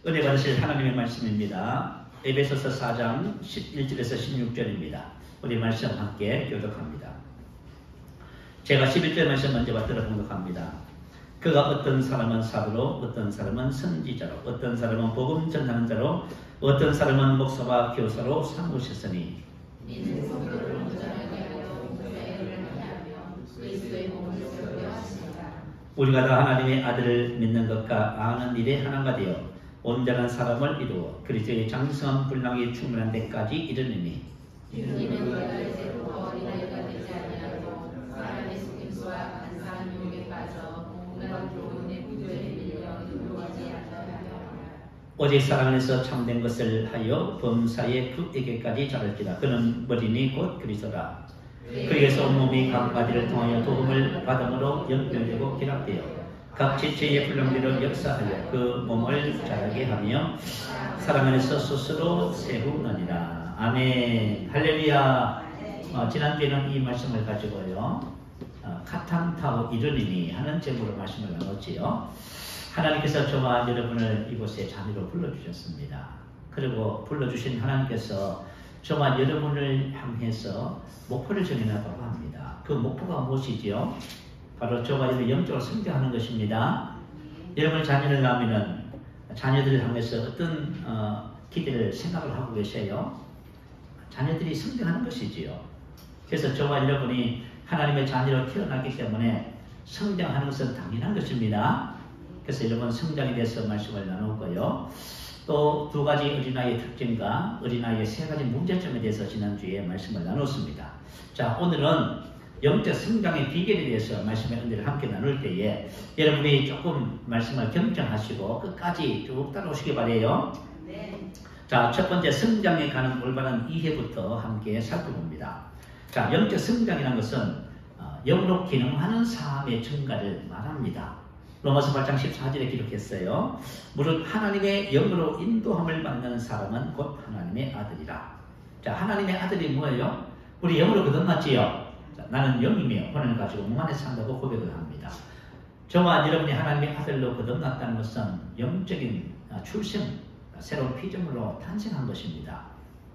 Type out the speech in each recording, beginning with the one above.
은혜 받으실 하나님의 말씀입니다. 에베소서 4장 11절에서 16절입니다. 우리 말씀 함께 교독합니다. 제가 11절 말씀 먼저 받들어 공독합니다. 그가 어떤 사람은 사도로, 어떤 사람은 선지자로, 어떤 사람은 복음 전하는 자로, 어떤 사람은 목사와 교사로 삼으셨으니 우리가 다 하나님의 아들을 믿는 것과 아는 일에 하나가 되어 온전한 사람을 이루어 그리스도의 장성한 분량이 충만한 데까지 이르느니 오직 사랑 안에서 참된 것을 하여 범사의 그에게까지 자랄지라. 그는 머리니 곧 그리스도라. 그에게서 온몸이 각 가지를 통하여 도움을 받음으로 연결되고 결합되어 각 지체의 분량대로 역사하여 그 몸을 자라게 하며 사랑 안에서 스스로 세우느니라. 아멘. 할렐루야. 지난주에는 이 말씀을 가지고요, 카탄타오 이르니니 하는 제목으로 말씀을 나눴지요. 하나님께서 저와 여러분을 이곳에 자녀로 불러주셨습니다. 그리고 불러주신 하나님께서 저와 여러분을 향해서 목표를 정해놨다고 합니다. 그 목표가 무엇이지요? 바로 저와 여러분이 영적으로 성장하는 것입니다. 여러분 자녀를 낳으면 자녀들을 향해서 어떤 기대를 생각을 하고 계세요? 자녀들이 성장하는 것이지요. 그래서 저와 여러분이 하나님의 자녀로 태어났기 때문에 성장하는 것은 당연한 것입니다. 그래서 여러분 성장에 대해서 말씀을 나누고요. 또 두 가지 어린아이의 특징과 어린아이의 세 가지 문제점에 대해서 지난주에 말씀을 나눴습니다. 자, 오늘은 영적 성장의 비결에 대해서 말씀의 은혜를 함께 나눌 때에 여러분이 조금 말씀을 경청하시고 끝까지 쭉 따라오시기 바라요. 네. 자, 첫 번째 성장에 관한 올바른 이해부터 함께 살펴봅니다. 자, 영적 성장이라는 것은 영으로 기능하는 삶의 증가를 말합니다. 로마서 8장 14절에 기록했어요. 무릇 하나님의 영으로 인도함을 받는 사람은 곧 하나님의 아들이라. 자, 하나님의 아들이 뭐예요? 우리 영으로 거듭났지요. 자, 나는 영이며 혼을 가지고 몸 안에 산다고 고백을 합니다. 저와 여러분이 하나님의 아들로 거듭났다는 것은 영적인 출생, 새로운 피조물로 탄생한 것입니다.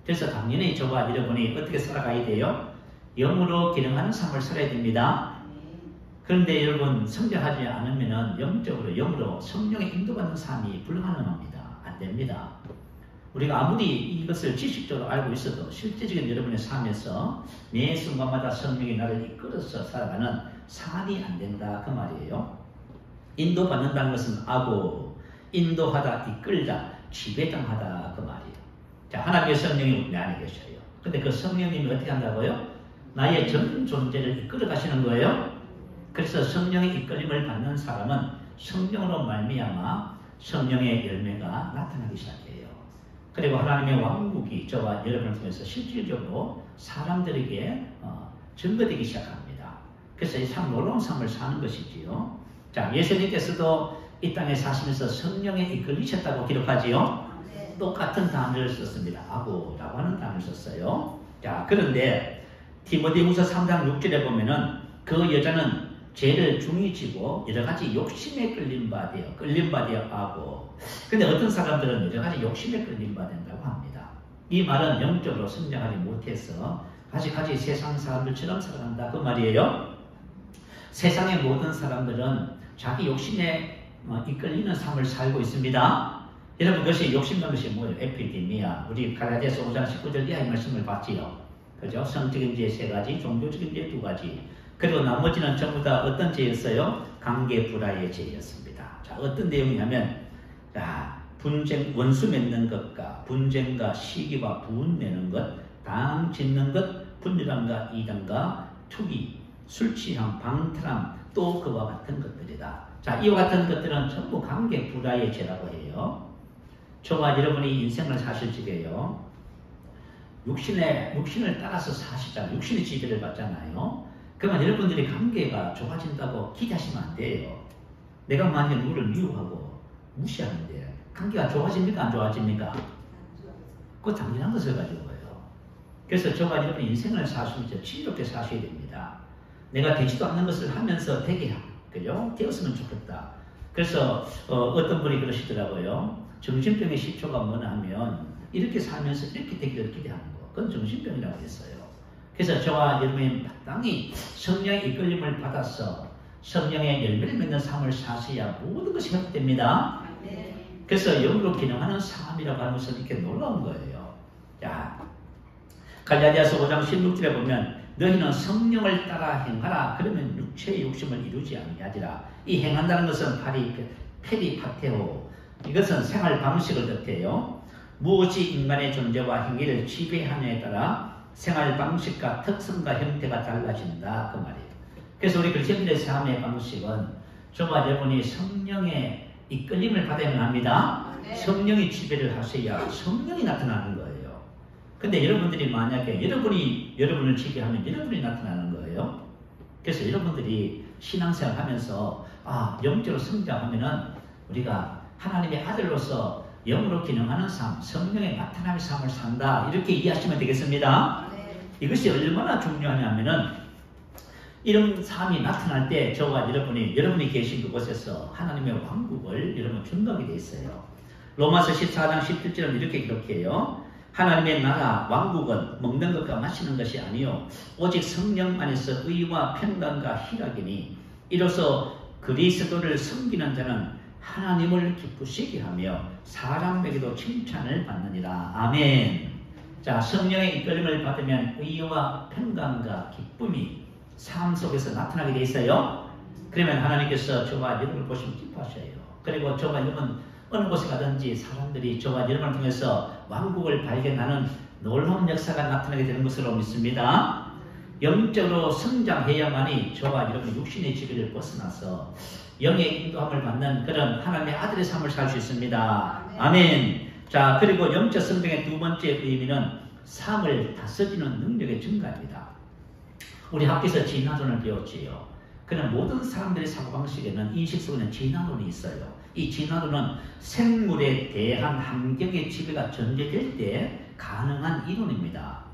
그래서 당연히 저와 여러분이 어떻게 살아가야 돼요? 영으로 기능하는 삶을 살아야 됩니다. 그런데 여러분 성장하지 않으면 영적으로 영으로 성령의 인도받는 삶이 불가능합니다. 안 됩니다. 우리가 아무리 이것을 지식적으로 알고 있어도 실제적인 여러분의 삶에서 매 순간마다 성령이 나를 이끌어서 살아가는 삶이 안 된다 그 말이에요. 인도받는다는 것은 아고, 인도하다, 이끌다, 지배당하다 그 말이에요. 자, 하나님의 성령이 우리 안에 계셔요. 근데 그 성령님이 어떻게 한다고요? 나의 전 존재를 이끌어 가시는 거예요. 그래서 성령의 이끌림을 받는 사람은 성령으로 말미암아 성령의 열매가 나타나기 시작해요. 그리고 하나님의 왕국이 저와 여러분을 통해서 실질적으로 사람들에게 증거되기 시작합니다. 그래서 이 참 놀라운 삶을 사는 것이지요. 자, 예수님께서도 이 땅에 사시면서 성령에 이끌리셨다고 기록하지요. 네. 똑같은 단어를 썼습니다. 아고라고 하는 단어를 썼어요. 자, 그런데 디모데후서 3장 6절에 보면은 그 여자는 죄를 중히 지고 여러 가지 욕심에 끌림받아야 하고, 근데 어떤 사람들은 여러 가지 욕심에 끌림받는다고 합니다. 이 말은 영적으로 성장하지 못해서 아직까지 세상 사람들처럼 살아간다 그 말이에요. 세상의 모든 사람들은 자기 욕심에 이끌리는 삶을 살고 있습니다. 여러분, 그것이 욕심이라는 것이 뭐예요? 에피데미아. 우리 갈라디아서 5장 19절 이하의 말씀을 봤지요. 그죠? 성적인 죄 3가지, 종교적인 죄 2가지. 그리고 나머지는 전부 다 어떤 죄였어요? 관계 불화의 죄였습니다. 자, 어떤 내용이냐면, 자, 분쟁, 원수 맺는 것과 분쟁과 시기와 부은 내는 것, 당 짓는 것, 분열함과 이단과 투기, 술 취함, 방탕함, 또 그와 같은 것들이다. 자, 이와 같은 것들은 전부 관계 불화의 죄라고 해요. 저와 여러분이 인생을 사실 적에요. 육신을 따라서 사시잖아요. 육신의 지배를 받잖아요. 그러면 여러분들이 관계가 좋아진다고 기대하시면 안 돼요. 내가 만약에 누구를 미워하고 무시하는데 관계가 좋아집니까? 안 좋아집니까? 그거 당연한 것을 가지고 거예요. 그래서 저와 여러분 인생을 사시면서 지혜롭게 사셔야 됩니다. 내가 되지도 않는 것을 하면서 되게 그죠? 되었으면 좋겠다. 그래서 어떤 분이 그러시더라고요. 정신병의 시초가 뭐냐 하면 이렇게 살면서 이렇게 되기를 기대하는 거. 그건 정신병이라고 했어요. 그래서 저와 여러분이 마땅히 성령의 이끌림을 받아서 성령의 열매를 맺는 삶을 사셔야 모든 것이 회복됩니다. 그래서 영으로 기능하는 삶이라고 하는 것은 이렇게 놀라운 거예요. 자, 갈라디아서 5장 16절에 보면 너희는 성령을 따라 행하라. 그러면 육체의 욕심을 이루지 아니하리라. 이 행한다는 것은 페리파테오. 이것은 생활 방식을 뜻해요. 무엇이 인간의 존재와 행위를 지배하느냐에 따라 생활 방식과 특성과 형태가 달라진다. 그 말이에요. 그래서 우리 그리스도인들의 삶의 방식은 저와 여러분이 성령의 이끌림을 받아야만 합니다. 성령이 지배를 하셔야 성령이 나타나는 거예요. 근데 여러분들이 만약에 여러분이 여러분을 지배하면 여러분이 나타나는 거예요. 그래서 여러분들이 신앙생활 하면서 영적으로 성장하면은 우리가 하나님의 아들로서 영으로 기능하는 삶, 성령의 나타남의 삶을 산다. 이렇게 이해하시면 되겠습니다. 이것이 얼마나 중요하냐면은 이런 삶이 나타날 때 저와 여러분이 계신 그곳에서 하나님의 왕국을 여러분 준다게 돼 있어요. 로마서 14장 17절은 이렇게 기록해요. 하나님의 나라 왕국은 먹는 것과 마시는 것이 아니요 오직 성령 안에서 의와 평강과 희락이니 이로써 그리스도를 섬기는 자는 하나님을 기쁘시게 하며 사람에게도 칭찬을 받느니라. 아멘. 자, 성령의 이끌림을 받으면 의와 평강과 기쁨이 삶 속에서 나타나게 돼 있어요. 그러면 하나님께서 저와 여러분을 보시면 기뻐하셔요. 그리고 저와 여러분 어느 곳에 가든지 사람들이 저와 여러분을 통해서 왕국을 발견하는 놀라운 역사가 나타나게 되는 것으로 믿습니다. 영적으로 성장해야만이 저와 여러분이 육신의 지배를 벗어나서 영의 인도함을 받는 그런 하나님의 아들의 삶을 살 수 있습니다. 아멘. 자, 그리고 영적 성장의 두 번째 의미는 삶을 다스리는 능력의 증가입니다. 우리 학교에서 진화론을 배웠지요. 그런 모든 사람들의 사고방식에는 인식 속에는 진화론이 있어요. 이 진화론은 생물에 대한 환경의 지배가 전제될 때 가능한 이론입니다.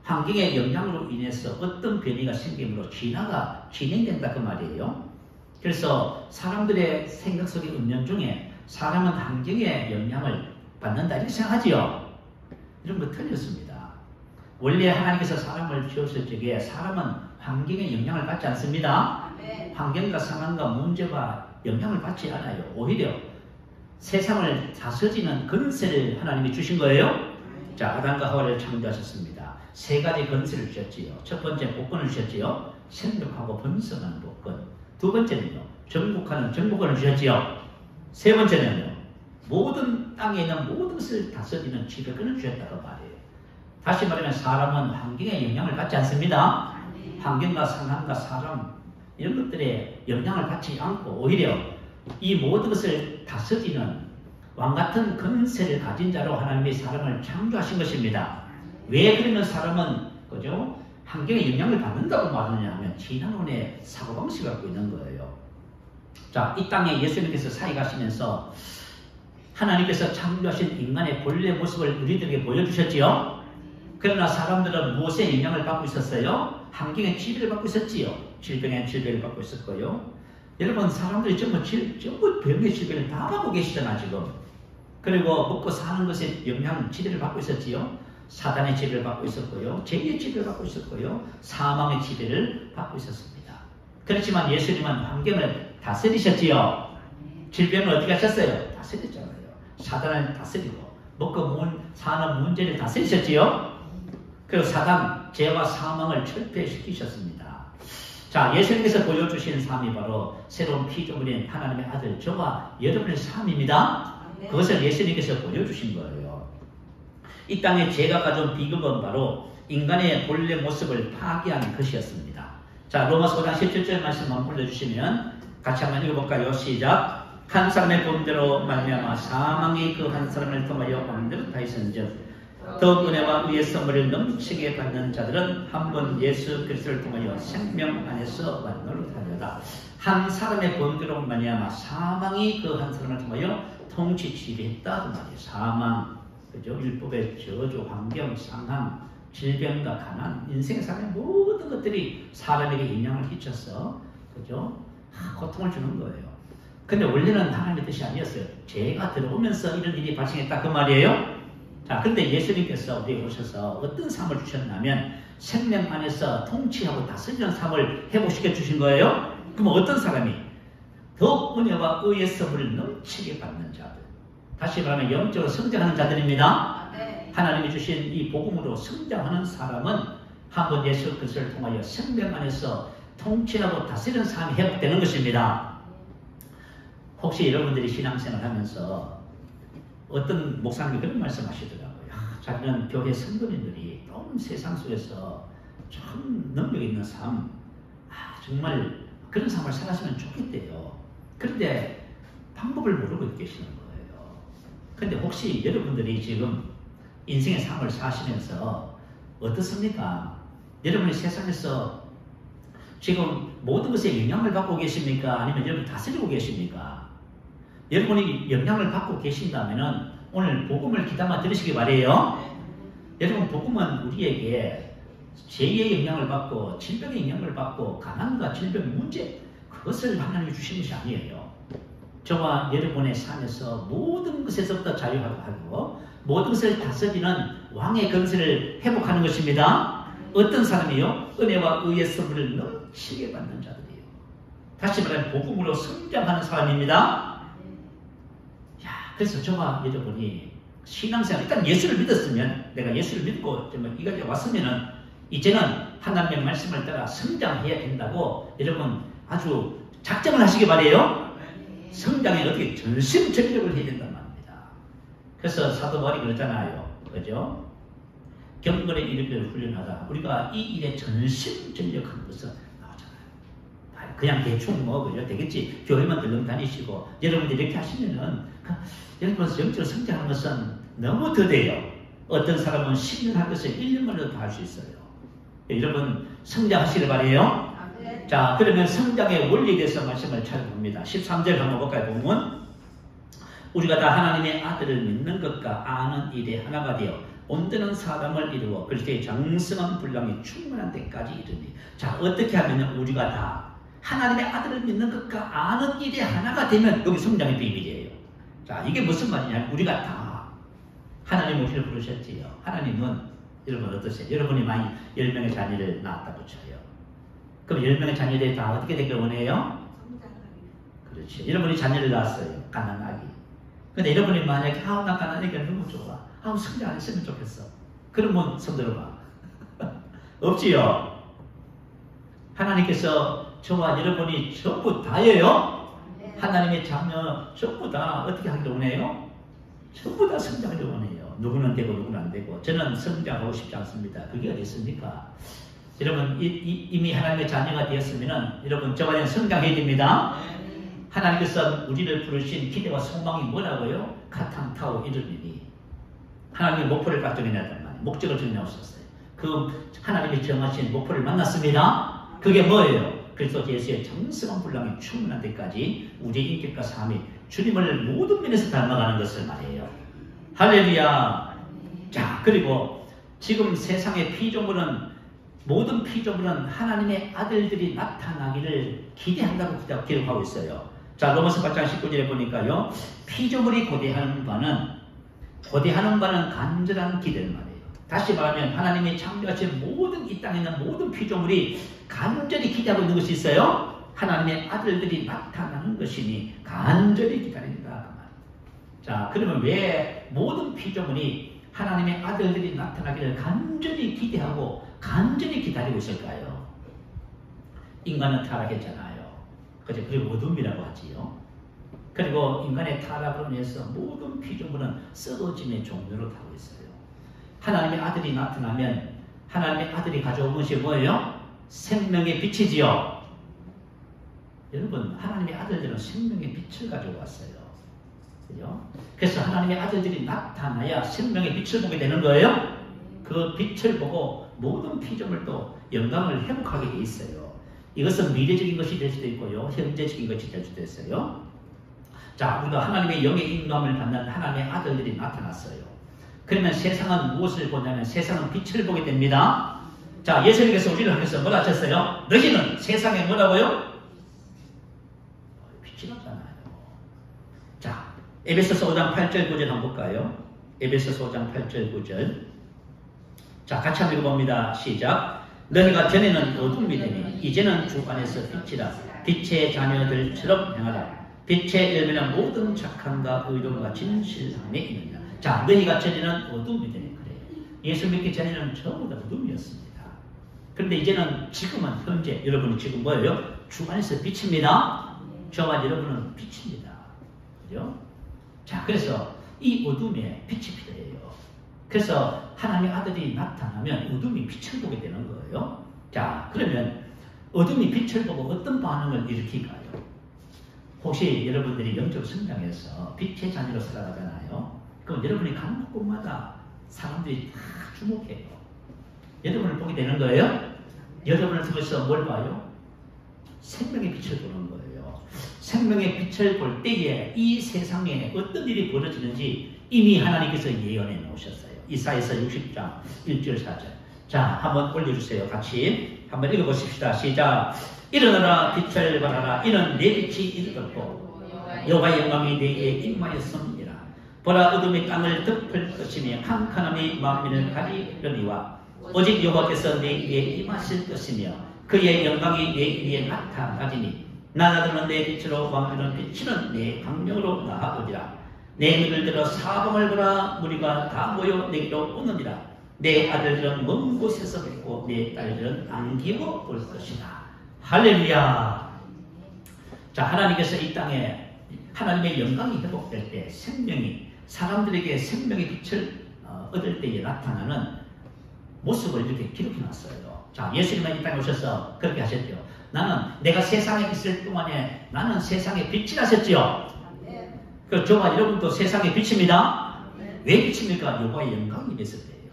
환경의 영향으로 인해서 어떤 변이가 생기므로 진화가 진행된다 그 말이에요. 그래서 사람들의 생각 속의 은연 중에 사람은 환경의 영향을 받는다 이렇게 생각하지요. 이런 거 틀렸습니다. 원래 하나님께서 사람을 지었을 적에 사람은 환경의 영향을 받지 않습니다. 환경과 상황과 문제와 영향을 받지 않아요. 오히려 세상을 다스리는 권세를 하나님이 주신 거예요. 자, 아담과 하와를 창조하셨습니다. 세 가지 권세를 주셨지요. 첫 번째 복권을 주셨지요. 생육하고 번성하는 복권. 두 번째는요. 정복하는 정복권을 주셨지요. 세 번째는요. 모든 땅에 있는 모든 것을 다스리는 지배권을 주셨다고 말이에요. 다시 말하면 사람은 환경의 영향을 받지 않습니다. 환경과 상황과 사람 이런 것들에 영향을 받지 않고 오히려 이 모든 것을 다스리는 왕같은 권세를 가진 자로 하나님이 사람을 창조하신 것입니다. 왜 그러면 사람은 그죠? 환경의 영향을 받는다고 말하느냐 하면 진화론의 사고방식을 갖고 있는 거예요. 자, 이 땅에 예수님께서 사역하시면서 하나님께서 창조하신 인간의 본래 모습을 우리들에게 보여주셨지요. 그러나 사람들은 무엇에 영향을 받고 있었어요? 환경의 지배를 받고 있었지요. 질병의 지배를 받고 있었고요. 여러분 사람들이 전부 병의 지배를 다 받고 계시잖아 지금. 그리고 먹고 사는 것에 영향 지배를 받고 있었지요. 사단의 지배를 받고 있었고요. 죄의 지배를 받고 있었고요. 사망의 지배를 받고 있었습니다. 그렇지만 예수님은 환경을 다스리셨지요. 질병을 어떻게 하셨어요? 다스렸잖아요. 사단을 다스리고 먹고 사는 문제를 다스리셨지요. 그리고 사단, 죄와 사망을 철폐시키셨습니다. 자, 예수님께서 보여주신 삶이 바로 새로운 피조물인 하나님의 아들 저와 여러분의 삶입니다. 그것을 예수님께서 보여주신 거예요. 이 땅에 죄가 가져온 비극은 바로 인간의 본래 모습을 파괴한 것이었습니다. 자, 로마서 5장 17절 말씀 한번 올려주시면 같이 한번 읽어볼까요? 시작. 한 사람의 본대로 말미암아 사망이 그 한 사람을 통하여 왕대로 있은즉 더욱 은혜와 의의 선물을 넘치게 받는 자들은 한 번 예수 그리스도를 통하여 생명 안에서 완전을 하려다. 한 사람의 본대로 말미암아 사망이 그 한 사람을 통하여 통치 지배했다 그 말이에요. 사망, 그죠? 율법의 저주, 환경, 상황, 질병과 가난, 인생의 삶의 모든 것들이 사람에게 영향을 끼쳐서 그죠? 고통을 주는 거예요. 근데 원래는 하나님의 뜻이 아니었어요. 죄가 들어오면서 이런 일이 발생했다 그 말이에요. 자, 그런데 예수님께서 우리에게 오셔서 어떤 삶을 주셨냐면 생명 안에서 통치하고 다스리는 삶을 회복시켜 주신 거예요. 그럼 어떤 사람이? 더욱 은혜와 의의 선물을 넘치게 받는 자들. 다시 말하면 영적으로 성장하는 자들입니다. 하나님이 주신 이 복음으로 성장하는 사람은 한번 예수 그리스도를 통하여 생명 안에서 통치하고 다스리는 삶이 회복되는 것입니다. 혹시 여러분들이 신앙생활 하면서 어떤 목사님이 그런 말씀 하시더라고요. 자기는 교회 성도님들이 너무 세상 속에서 참 능력 있는 삶, 정말 그런 삶을 살았으면 좋겠대요. 그런데 방법을 모르고 계시는 거예요. 그런데 혹시 여러분들이 지금 인생의 삶을 사시면서 어떻습니까? 여러분이 세상에서 지금 모든 것에 영향을 받고 계십니까? 아니면 여러분 다스리고 계십니까? 여러분이 영향을 받고 계신다면 오늘 복음을 귀담아 들으시기 바래요. 여러분 복음은 우리에게 죄의 영향을 받고 질병의 영향을 받고 가난과 질병의 문제 그것을 하나님이 주신 것이 아니에요. 저와 여러분의 삶에서 모든 것에서부터 자유하고 모든 것을 다스리는 왕의 권세를 회복하는 것입니다. 어떤 사람이요? 은혜와 의의 선물을 넘치게 받는 자들이에요. 다시 말하면 복음으로 성장하는 사람입니다. 그래서 저와 여러분이 신앙생활, 일단 예수를 믿었으면, 내가 예수를 믿고 이까지 왔으면은, 이제는 하나님의 말씀을 따라 성장해야 된다고 여러분 아주 작정을 하시기 바래요. 성장에 어떻게 전심전력을 해야 된단 말입니다. 그래서 사도 바울이 그러잖아요. 그죠? 경건의 일을 훈련하다. 우리가 이 일에 전심전력한 것은 나오잖아요. 그냥 대충 그죠? 되겠지. 교회만 들렁 다니시고, 여러분들이 이렇게 하시면은, 여러분 영적으로 성장하는 것은 너무 더뎌요. 어떤 사람은 10년 할 것을 1년 만에도 할 수 있어요. 여러분 성장하시길 바래요. 자, 그러면 성장의 원리에 대해서 말씀을 찾아봅니다. 13절 한번 볼까요? 보면 우리가 다 하나님의 아들을 믿는 것과 아는 일에 하나가 되어 온전한 사람을 이루어 그리스도의 장성한 분량이 충만한 데까지 이르니. 자, 어떻게 하면 우리가 다 하나님의 아들을 믿는 것과 아는 일에 하나가 되면 여기 성장의 비밀이에요. 자, 이게 무슨 말이냐면 우리가 다 하나님 우리를 부르셨지요. 하나님은 여러분 어떠세요? 여러분이 많이 10명의 자녀를 낳았다고 쳐요. 그럼 10명의 자녀들이 다 어떻게 되길 원해요? 그렇죠. 여러분이 자녀를 낳았어요. 가난하기. 근데 여러분이 만약에 나 가난하기가 너무 좋아. 성장 안 했으면 좋겠어. 그러면 손 들어봐. 없지요. 하나님께서 저와 여러분이 전부 다예요. 하나님의 자녀 전부 다 어떻게 하기를 원해요? 전부 다 성장하기를 원해요. 누구는 되고 누구는 안 되고. 저는 성장하고 싶지 않습니다. 그게 어디 있습니까? 여러분 이미 하나님의 자녀가 되었으면 여러분 저와 성장해야 됩니다. 하나님께서 우리를 부르신 기대와 소망이 뭐라고요? 가탕타오 이르리니. 하나님의 목표를 작정해놨단 말이에요. 목적을 정해놓으셨어요. 그 하나님이 정하신 목표를 만났습니다. 그게 뭐예요? 그리스도 예수의 정성한 분량이 충분한 데까지 우리의 인격과 삶이 주님을 모든 면에서 닮아가는 것을 말해요. 할렐루야. 자, 그리고 지금 세상의 피조물은 모든 피조물은 하나님의 아들들이 나타나기를 기대한다고 기록하고 있어요. 자, 로마서 8장 19절에 보니까요. 피조물이 고대하는 바는 간절한 기대를 말해요. 다시 말하면 하나님이 창조하신 모든 이 땅에 있는 모든 피조물이 간절히 기대하고 있는 것이 있어요. 하나님의 아들들이 나타나는 것이니 간절히 기다린다. 자, 그러면 왜 모든 피조물이 하나님의 아들들이 나타나기를 간절히 기대하고 간절히 기다리고 있을까요? 인간은 타락했잖아요. 그리고 어둠이라고 하지요. 그리고 인간의 타락으로 인해서 모든 피조물은 썩어짐의 종로로 타고 있어요. 하나님의 아들이 나타나면 하나님의 아들이 가져온 것이 뭐예요? 생명의 빛이지요. 여러분, 하나님의 아들들은 생명의 빛을 가지고 왔어요. 그죠? 그래서 하나님의 아들들이 나타나야 생명의 빛을 보게 되는 거예요. 그 빛을 보고 모든 피조물도 영광을 회복하게 돼 있어요. 이것은 미래적인 것이 될 수도 있고요. 현재적인 것이 될 수도 있어요. 자, 우리가 하나님의 영의 인감을 받는 하나님의 아들들이 나타났어요. 그러면 세상은 무엇을 보냐면 세상은 빛을 보게 됩니다. 자, 예수님께서 우리를 하면서 뭐라 하셨어요? 너희는 세상에 뭐라고요? 빛이 없잖아요. 에베소서 5장 8절 9절 한번 볼까요? 에베소서 5장 8절 9절. 자, 같이 한번 읽어봅니다. 시작. 너희가 전에는 어둠이 되니 이제는 주 안에서 빛이라. 빛의 자녀들처럼 행하라. 빛의 열매는 모든 착함과 의로움과 진실함에 있느니라. 자, 너희가 전에는 어둠이 되니 그래요. 예수 믿기 전에는 전부 다 어둠이었습니다. 그런데 이제는 지금은 현재 여러분이 지금 뭐예요? 주 안에서 빛입니다. 저와 여러분은 빛입니다. 그죠? 자, 그래서 이 어둠에 빛이 필요해요. 그래서 하나님의 아들이 나타나면 어둠이 빛을 보게 되는 거예요. 자, 그러면 어둠이 빛을 보고 어떤 반응을 일으킬까요? 혹시 여러분들이 영적 성장해서 빛의 자녀로 살아가잖아요. 그럼 여러분이 가는 곳마다 사람들이 다 주목해요. 여러분을 보게 되는 거예요. 여러분을 통해서 뭘 봐요? 생명의 빛을 보는 거예요. 생명의 빛을 볼 때에 이 세상에 어떤 일이 벌어지는지 이미 하나님께서 예언해 놓으셨어요. 이사야서 60장 1절 4절. 자, 한번 올려주세요. 같이 한번 읽어보십시다. 시작. 일어나라 빛을 발하라. 이는 내 빛이 이르렀고 여호와의 영광이 내게 임하였음이라. 보라 어둠이 땅을 덮을 것이며 캄캄함이 만민을 가리려니와 오직 여호와께서 내 위에 임하실 것이며 그의 영광이 내 위에 나타나지니 나라들은 내 빛으로 왕들은 비치는 내 광명으로 나아오리라. 내 눈을 들어 사방을 보라. 무리가 다 모여 내게로 오느니라. 내 아들들은 먼 곳에서 뵙고 내 딸들은 안기고 올 것이다. 할렐루야. 자, 하나님께서 이 땅에 하나님의 영광이 회복될 때 생명이 사람들에게 생명의 빛을 얻을 때에 나타나는 모습을 이렇게 기록해 놨어요. 자, 예수님은 이 땅에 오셔서 그렇게 하셨죠. 나는 내가 세상에 있을 동안에 나는 세상의 빛이라 하셨죠. 그 저와 여러분도 세상의 빛입니다. 왜 빛입니까? 여호와의 영광이 임했을 때예요.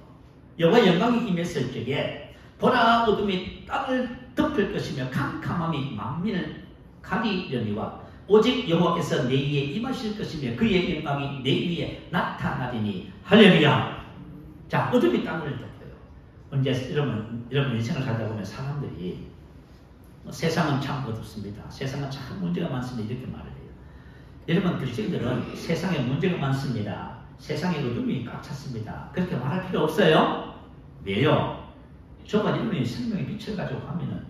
여호와의 영광이 임했을 때에 보라 어둠이 땅을 덮을 것이며 캄캄함이 만민을 가리려니와 오직 여호와께서 내 위에 임하실 것이며 그의 영광이 내 위에 나타나리니. 할렐루야. 자, 어둠이 땅을 덮어요. 언제 여러분 인생을 살다 보면 사람들이 세상은 참 어둡습니다. 세상은 참 문제가 많습니다. 이렇게 말을 해요. 여러분 그리스도인들은 세상에 문제가 많습니다. 세상에 어둠이 꽉 찼습니다. 그렇게 말할 필요 없어요. 왜요? 저가 여러분이 생명의 빛을 가지고 가면은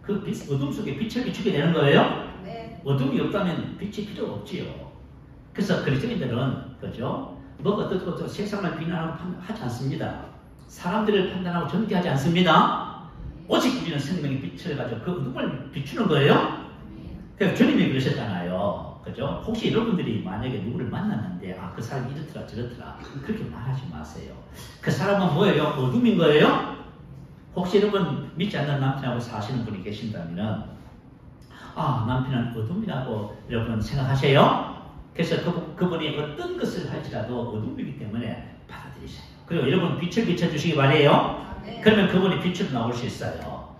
그 빛, 어둠 속에 빛을 비추게 되는 거예요. 네. 어둠이 없다면 빛이 필요 없지요. 그래서 그리스도인들은 그죠? 뭐가 어떻고 세상을 비난하고 하지 않습니다. 사람들을 판단하고 정죄하지 않습니다. 오직 우리는 생명의 빛을 가지고 그 어둠을 비추는 거예요. 그래서 주님이 그러셨잖아요. 그죠? 혹시 여러분들이 만약에 누구를 만났는데 그 사람이 이렇더라 저렇더라 그렇게 말하지 마세요. 그 사람은 뭐예요? 어둠인 거예요? 혹시 여러분 믿지 않는 남편하고 사시는 분이 계신다면 남편은 어둠이라고 여러분 생각하세요? 그래서 그분이 어떤 것을 할지라도 어둠이기 때문에 받아들이세요. 그리고 여러분 빛을 비춰주시기 바래요. 그러면 그분이 빛으로 나올 수 있어요.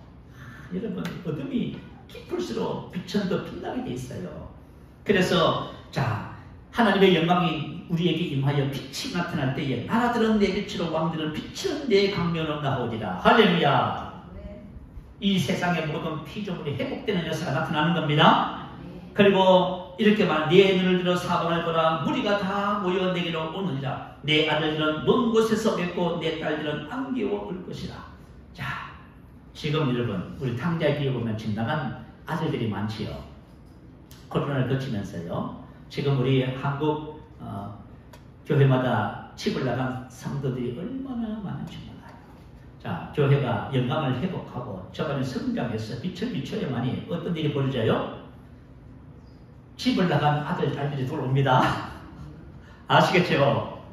여러분 어둠이 깊을수록 빛은 더 빛나게 돼 있어요. 그래서 자, 하나님의 영광이 우리에게 임하여 빛이 나타날 때에 나라들은 내 빛으로 왕들은 빛은 내 광명으로 나오리라. 할렐루야. 이 세상의 모든 피조물이 회복되는 역사가 나타나는 겁니다. 그리고 이렇게 말, 내 눈을 들어 사방을 보라. 무리가 다 모여 내게로 오느니라. 내 아들들은 먼 곳에서 뵙고 내 딸들은 안겨워 올 것이라. 자, 지금 여러분 우리 탕자에 비해 보면 지나간 아들들이 많지요. 코로나를 거치면서요. 지금 우리 한국 교회마다 집을 나간 성도들이 얼마나 많은지 몰라요. 자, 교회가 영광을 회복하고 저번에 성장해서 빛을 비춰야만이 어떤 일이 벌어져요? 집을 나간 아들, 딸들이 돌아옵니다. 아시겠죠?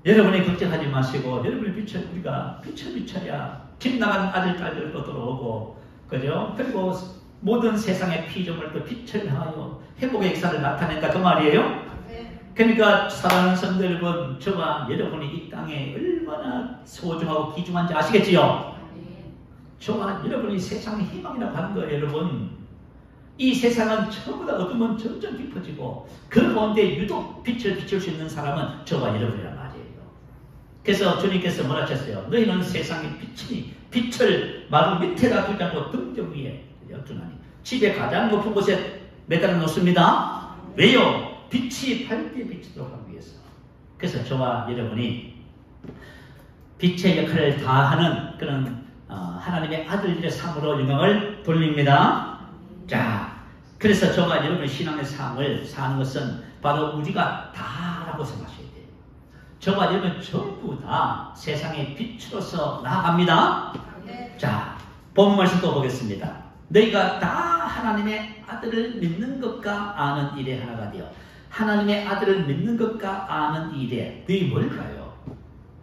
여러분이 걱정하지 마시고 여러분의 우리가 빛을 비춰야 집 나간 아들, 딸들도 돌아오고 그죠? 그리고 모든 세상의 피조물도 빛을 향하여 회복의 역사를 나타낸다 그 말이에요. 그러니까 사랑하는 성도 여러분, 저와 여러분이 이 땅에 얼마나 소중하고 귀중한지 아시겠지요? 저와 여러분이 세상의 희망이라고 하는 거예요. 여러분, 이 세상은 전부 다 어두면 점점 깊어지고 그 가운데 유독 빛을 비출 수 있는 사람은 저와 여러분이란 말이에요. 그래서 주님께서 뭐라 하셨어요? 너희는 세상의 빛이니 빛을 마루 밑에다 두지 않고 등정 위에, 주나니 집에 가장 높은 곳에 매달아 놓습니다. 왜요? 빛이 밝게 비치도록 하기 위해서. 그래서 저와 여러분이 빛의 역할을 다하는 그런 하나님의 아들들의 삶으로 영광을 돌립니다. 자, 그래서 저와 여러분의 신앙의 삶을 사는 것은 바로 우리가 다라고 생각하셔야 돼요. 저와 여러분 전부 다 세상의 빛으로서 나아갑니다. 자, 본 말씀 또 보겠습니다. 너희가 다 하나님의 아들을 믿는 것과 아는 일에 하나가 되어. 하나님의 아들을 믿는 것과 아는 일에 너희 뭘까요?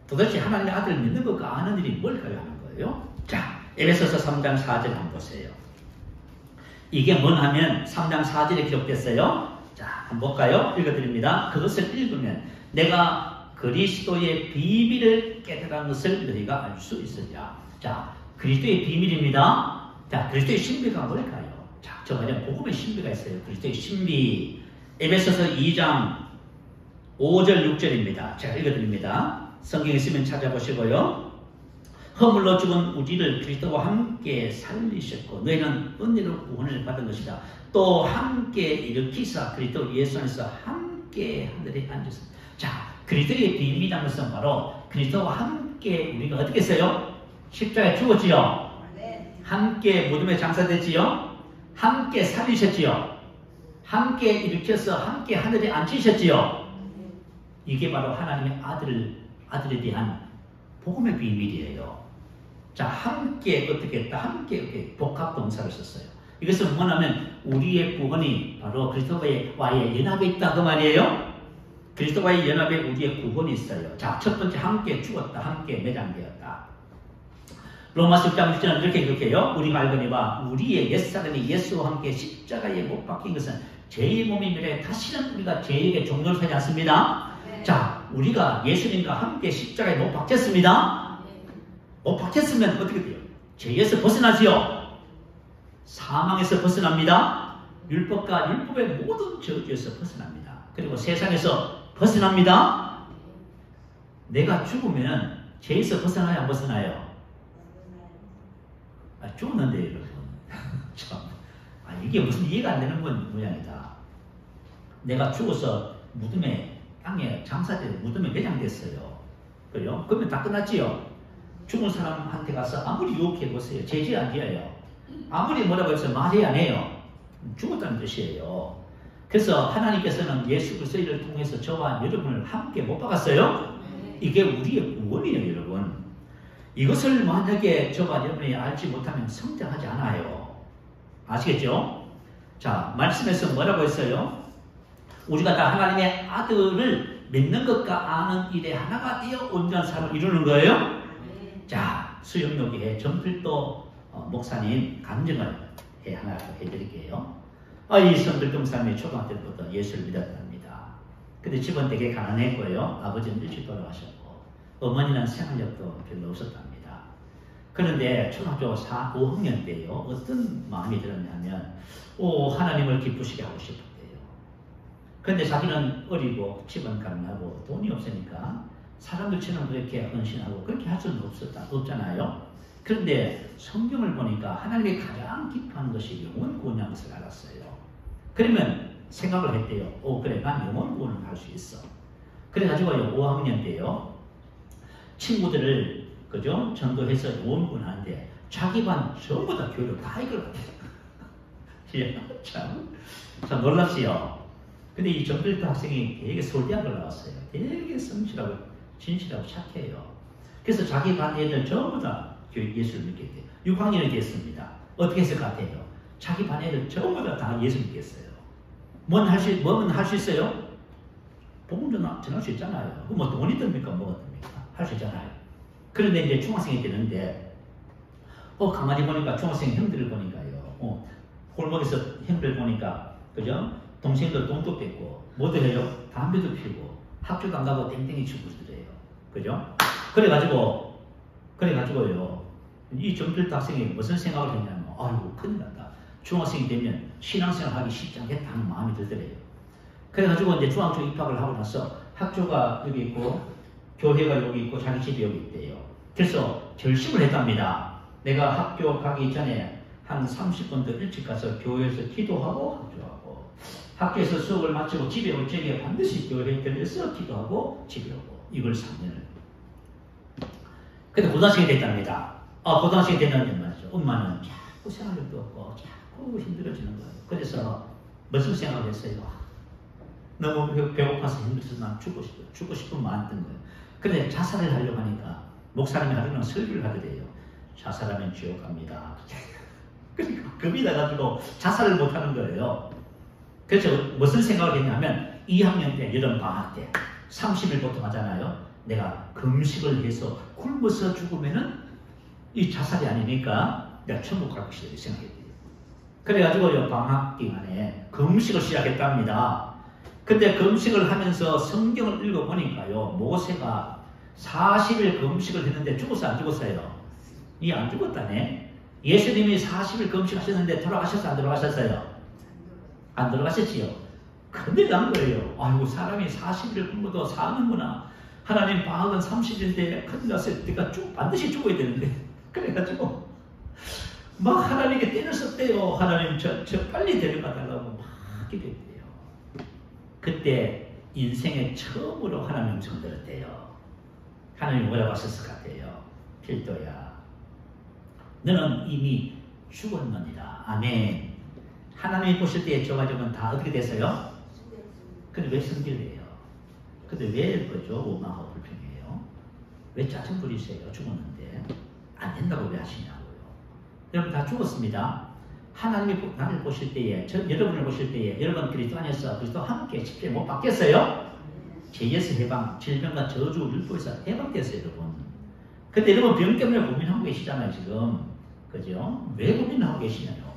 도대체 하나님의 아들을 믿는 것과 아는 일이 뭘까요? 하는 거예요. 자, 에베소서 3장 4절 한번 보세요. 이게 뭐냐면 3장 4절에 기록됐어요. 자, 한번 볼까요? 읽어드립니다. 그것을 읽으면 내가 그리스도의 비밀을 깨달은 것을 너희가 알 수 있으리라. 자, 그리스도의 비밀입니다. 자, 그리스도의 신비가 뭘까요? 자, 저 말은 복음의 신비가 있어요. 그리스도의 신비. 에베소서 2장 5절 6절입니다. 제가 읽어드립니다. 성경에 있으면 찾아보시고요. 허물로 죽은 우리를 그리스도와 함께 살리셨고 너희는 은혜로 구원을 받은 것이다. 또 함께 일으키사 그리스도 예수 안에서 함께 하늘에 앉으셨다. 자, 그리스도의 비밀이라는 것은 바로 그리스도와 함께 우리가 어떻게 했어요? 십자가에 죽었지요. 함께 무덤에 장사됐지요. 함께 살리셨지요. 함께 일으켜서 함께 하늘에 앉히셨지요. 이게 바로 하나님의 아들에 대한 복음의 비밀이에요. 자, 함께 어떻게 했다? 함께 이렇게 복합 동사를 썼어요. 이것은 뭐냐면 우리의 구원이 바로 그리스도와의 연합에 있다 그 말이에요. 그리스도와의 연합에 우리의 구원이 있어요. 자, 첫 번째 함께 죽었다. 함께 매장되었다. 로마서 6장 6절은 이렇게 기록해요. 우리가 알거니와 우리의 옛사람이 예수와 함께 십자가에 못 박힌 것은 죄의 몸이므로 다시는 우리가 죄에게 종노를 하지 않습니다. 자, 우리가 예수님과 함께 십자가에 못 박혔습니다. 못 박혔으면 어떻게 돼요? 죄에서 벗어나지요. 사망에서 벗어납니다. 율법과 율법의 모든 저주에서 벗어납니다. 그리고 세상에서 벗어납니다. 내가 죽으면 죄에서 벗어나요? 안 벗어나요? 죽었는데 여러분. 참, 이게 무슨 이해가 안 되는 건 모양이다. 내가 죽어서 무덤에 땅에 장사되고 무덤에 매장됐어요. 그래요? 그러면 다 끝났지요. 죽은 사람한테 가서 아무리 유혹해 보세요. 제지 안 지어요. 아무리 뭐라고 해서 말이 안 해요. 죽었다는 뜻이에요. 그래서 하나님께서는 예수 그리스도를 통해서 저와 여러분을 함께 못 박았어요. 이게 우리의 구원이에요, 여러분. 이것을 만약에 저와 여러분이 알지 못하면 성장하지 않아요. 아시겠죠? 자, 말씀에서 뭐라고 했어요? 우리가 다 하나님의 아들을 믿는 것과 아는 일에 하나가 되어 온전한 삶을 이루는 거예요. 자, 수영여기에 정필도 목사님 간증을 하나 해드릴게요. 이 성필도 목사님이 초등학교 때부터 예수를 믿었답니다. 근데 집은 되게 가난했고요. 아버지는 일찍 돌아가셨고 어머니는 생활력도 별로 없었답니다. 그런데 초등학교 5학년 때요. 어떤 마음이 들었냐면 하나님을 기쁘시게 하고 싶었대요. 그런데 자기는 어리고 집은 가난하고 돈이 없으니까 사람들처럼 그렇게 헌신하고 그렇게 할 수는 없잖아요. 그런데 성경을 보니까 하나님이 가장 기뻐하는 것이 영혼 구원이라는 것을 알았어요. 그러면 생각을 했대요. 그래, 난 영혼 구원을 할 수 있어. 그래가지고요, 5학년 때요, 친구들을 그죠? 전도해서 영혼 구원 하는데 자기 반 전부 다 교회로 다 이걸 같아요. 참 놀랍지요. 근데 이 전필도 학생이 되게 서울대학을 나왔어요. 되게 성실하고 진실하고 착해요. 그래서 자기 반 애들 전부 다 예수를 믿게 돼요. 6학년이 됐습니다. 어떻게 했을 것 같아요? 자기 반 애들 전부 다 예수 믿겠어요. 뭐는 할 수 있어요? 복음 전할 수 있잖아요. 뭐 돈이 듭니까? 뭐가 듭니까? 할 수 있잖아요. 그런데 이제 중학생이 되는데 가만히 보니까 중학생 형들을 보니까요. 골목에서 형들 보니까 그죠? 동생들 돈도 뺏고 뭐도 해요? 담배도 피우고 학교도 안 가고 땡땡이 치고 그래요. 그죠? 그래가지고요. 이 정필도 학생이 무슨 생각을 했냐면 아이고 큰일 났다. 중학생이 되면 신앙생활 하기 쉽지 않겠다 하는 마음이 들더래요. 그래가지고 이제 중학교 입학을 하고 나서 학교가 여기 있고 교회가 여기 있고 자기 집이 여기 있대요. 그래서 결심을 했답니다. 내가 학교 가기 전에 한 30분 더 일찍 가서 교회에서 기도하고 학교하고, 학교에서 수업을 마치고 집에 올 적에 반드시 교회에 들려서 기도하고 집에 오고, 이걸 3년을. 근데 고등학생이 됐답니다. 고등학생이 됐는데 말이죠. 엄마는 자꾸 생활력도 없고 자꾸 힘들어지는 거예요. 그래서 무슨 생각을 했어요? 너무 배고파서 힘들어서 난 죽고 싶은 마음 든 거예요. 그런데 자살을 하려고 하니까 목사님이 하루는 설교를 하게 돼요. 자살하면 지옥 갑니다. 그러니까 겁이 나가지고 자살을 못하는 거예요. 그래서 무슨 생각을 했냐면 2학년 때 여름 방학 때 30일 보통 하잖아요. 내가 금식을 해서 굶어서 죽으면은 이 자살이 아니니까 내가 천국 갈 것이다 생각했대요. 그래가지고 방학 기간에 금식을 시작했답니다. 근데 금식을 하면서 성경을 읽어보니까요, 모세가 40일 금식을 했는데 죽었어 안 죽었어요? 이 안 죽었다네. 예수님이 40일 금식하셨는데 돌아가셨어 안 돌아가셨어요? 안 돌아가셨지요. 큰일 난 거예요. 아이고 사람이 40일 굶어도 사는구나. 하나님 방학은 30일인데 큰일 났어요. 내가 반드시 죽어야 되는데. 그래가지고 막 하나님께 떼를 썼대요. 하나님 저 빨리 데려가 달라고 막 기도했대요. 그때 인생에 처음으로 하나님 음성 들었대요. 하나님이 뭐라고 하셨을 것 같아요? 필도야, 너는 이미 죽었느니라. 아멘. 하나님이 보실 때에 저 가족은 다 어떻게 됐어요? 근데 왜 성질을 해요? 근데 왜 그죠? 원망하고 불평해요? 왜 짜증 부리세요? 죽었는데 안 된다고 왜 하시냐고요? 여러분 다 죽었습니다. 하나님이 나를 보실 때에, 여러분을 보실 때에 여러분 그리스도 안에서 그리스도 함께 십자가에 못 박혔어요? 죄에서 해방, 질병과 저주, 율법에서 해방됐어요, 여러분. 근데 여러분 병 때문에 고민하고 계시잖아요, 지금. 그죠? 왜 고민하고 계시냐요?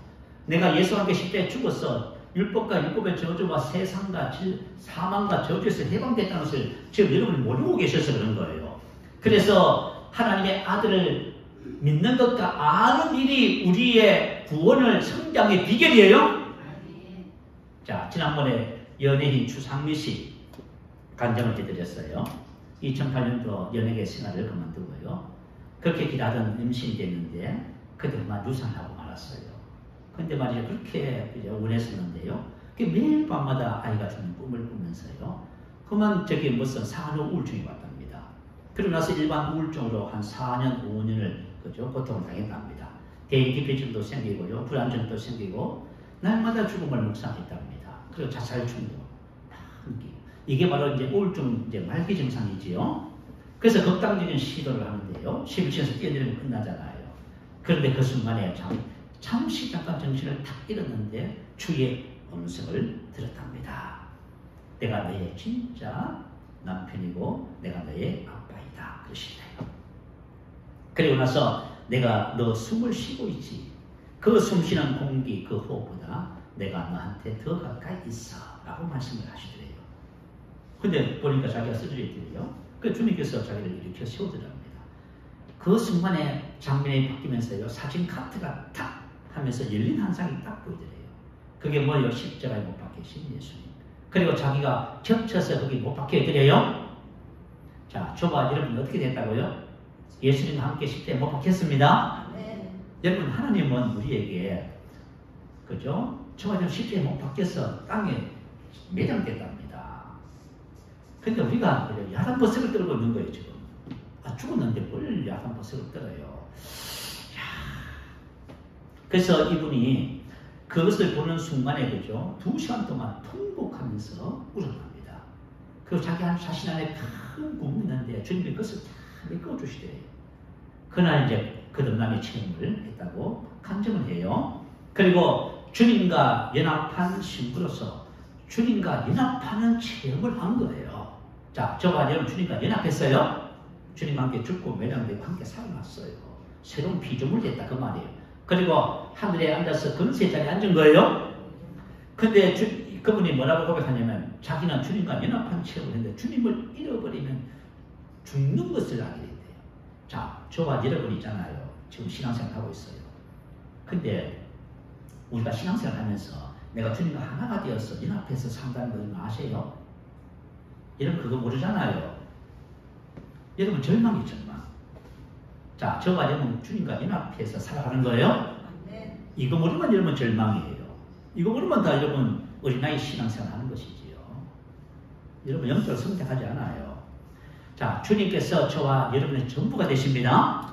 내가 예수와 함께 십자가에 죽었어. 율법과 율법의 저주와 세상과 사망과 저주에서 해방됐다는 것을 지금 여러분이 모르고 계셔서 그런 거예요. 그래서 하나님의 아들을 믿는 것과 아는 일이 우리의 구원을 성장의 비결이에요. 자, 지난번에 연예인 추상미 씨 간증을 해드렸어요. 2008년도 연예계 생활을 그만두고요. 그렇게 길하던 임신이 됐는데 그때만 유산하고 말았어요. 근데 말이죠, 그렇게 원했었는데요. 매일 밤마다 아이 같은 꿈을 꾸면서요. 그만 저기 무슨 상한 우울증이 왔답니다. 그러고 나서 일반 우울증으로 한 4년, 5년을 그죠? 고통을 당했답니다. 대인기피증도 생기고요, 불안증도 생기고 날마다 죽음을 묵상했답니다. 그리고 자살 충동, 이게 바로 이제 우울증 이제 말기 증상이지요. 그래서 극단적인 시도를 하는데요, 11층에서 뛰어내리면 끝나잖아요. 그런데 그 순간에 잠시 잠깐 정신을 탁 잃었는데 주의 음성을 들었답니다. 내가 너의 진짜 남편이고 내가 너의 아빠이다. 그러시네요. 그리고 나서 내가 너 숨을 쉬고 있지. 그 숨쉬는 공기, 그 호흡보다 내가 너한테 더 가까이 있어. 라고 말씀을 하시더래요. 근데 보니까 자기가 쓰러져 있더래요. 그 주님께서 자기를 일으켜 세우더랍니다. 그 순간에 장면이 바뀌면서요, 사진 카트가 탁 하면서 열린 한 상이 딱 보이더래요. 그게 뭐예요? 십자가에 못 박히신 예수님. 그리고 자기가 겹쳐서 거기 못 박혀 있더래요. 자, 저와 여러분 어떻게 됐다고요? 예수님과 함께 십자가에 못 박혔습니다. 네. 여러분, 하나님은 우리에게 그죠? 저와 여러분 십자가에 못 박혀서 땅에 매장됐답니다. 근데 우리가 야단 버스를 떨고 있는 거예요, 지금. 죽었는데 뭘 야단 버스를 떨어요. 그래서 이분이 그것을 보는 순간에 그죠? 2시간 동안 통곡하면서 울어갑니다. 그리고 자기 자신 안에 큰 꿈이 있는데 주님이 그것을 다 메꿔주시대요. 그날 이제 거듭남의 체험을 했다고 간증을 해요. 그리고 주님과 연합한 신부로서 주님과 연합하는 체험을 한 거예요. 자, 저와 여러분 주님과 연합했어요. 주님과 함께 죽고 매장되고 함께 살아났어요. 새로운 피조물 됐다 그 말이에요. 그리고 하늘에 앉아서 근세 자리에 앉은 거예요. 근데 그분이 뭐라고 고백하냐면 자기는 주님과 연합한 체험을 했는데 주님을 잃어버리면 죽는 것을 알게 된대요. 자, 저와 여러분 있잖아요. 지금 신앙생활 하고 있어요. 근데 우리가 신앙생활 하면서 내가 주님과 하나가 되어서 연합해서 산다는 걸 아세요? 여러분 그거 모르잖아요. 여러분 절망이 절망. 자, 저와 여러분 주님과 연합해서 살아가는 거예요. 네. 이거 모르면 여러분 절망이에요. 이거 모르면 다 여러분 어린아이 신앙생활 하는 것이지요. 여러분 영적으로 성장하지 않아요. 자, 주님께서 저와 여러분의 전부가 되십니다.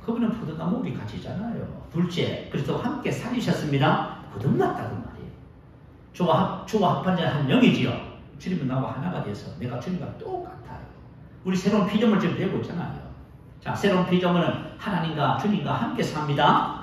그분은 포도나무 우리 가지잖아요. 둘째, 그래서 함께 살리셨습니다. 거듭났다고 말이에요. 주와 합한 자는 한 영이지요. 주님은 나와 하나가 돼서 내가 주님과 똑같아요. 우리 새로운 피조물 지금 되고 있잖아요. 자, 새로운 피조물은 하나님과 주님과 함께 삽니다.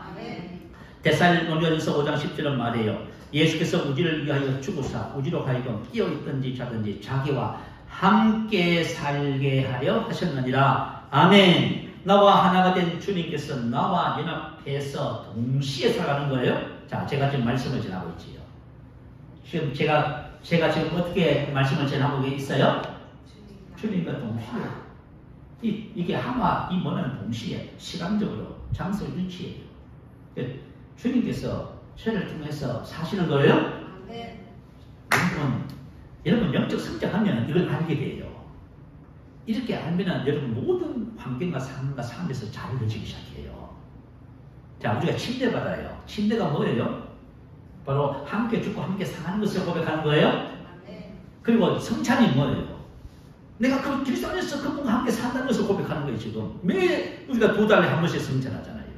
데살로니가전서 5장 10절은 말이에요. 예수께서 우리를 위하여 죽으사 우리로 하여금 끼어있든지 자든지 자기와 함께 살게 하려 하셨느니라. 아멘. 나와 하나가 된 주님께서 나와 연합해서 동시에 살아가는 거예요. 자, 제가 지금 말씀을 전하고 있지요. 지금 제가 지금 어떻게 말씀을 전하고 있어요? 주님과 동시에. 이게 하마, 이 뭐는 동시에, 시간적으로, 장소 일치예요. 주님께서 저를 통해서 사시는 거예요? 네. 여러분 영적 성장하면 이걸 알게 돼요. 이렇게 알면 여러분 모든 환경과 삶과 삶에서 잘 이루어지기 시작해요. 자, 우리가 침례받아요. 침례가 뭐예요? 바로 함께 죽고 함께 사는 것을 고백하는 거예요. 그리고 성찬이 뭐예요? 내가 그 그리스도 안에서 그분과 함께 산다는 것을 고백하는 거예요. 지금 매일 우리가 2달에 한 번씩 성찬하잖아요.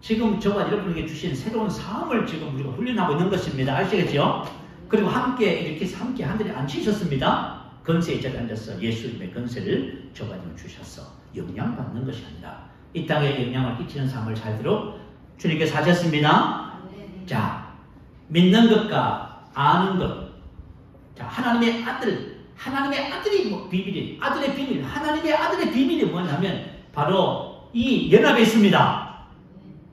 지금 저와 여러분에게 주신 새로운 삶을 지금 우리가 훈련하고 있는 것입니다. 아시겠죠? 그리고 함께 이렇게 함께 하늘에 앉히셨습니다. 건세의 자리에 앉아서 예수님의 건세를 저와 여러분 주셔서 영향받는 것이 아니라 이 땅에 영향을 끼치는 삶을 살도록 주님께서 하셨습니다. 자, 믿는 것과 아는 것. 자, 하나님의 아들이 뭐 비밀이, 아들의 비밀, 하나님의 아들의 비밀이 뭐냐면 바로 이 연합에 있습니다.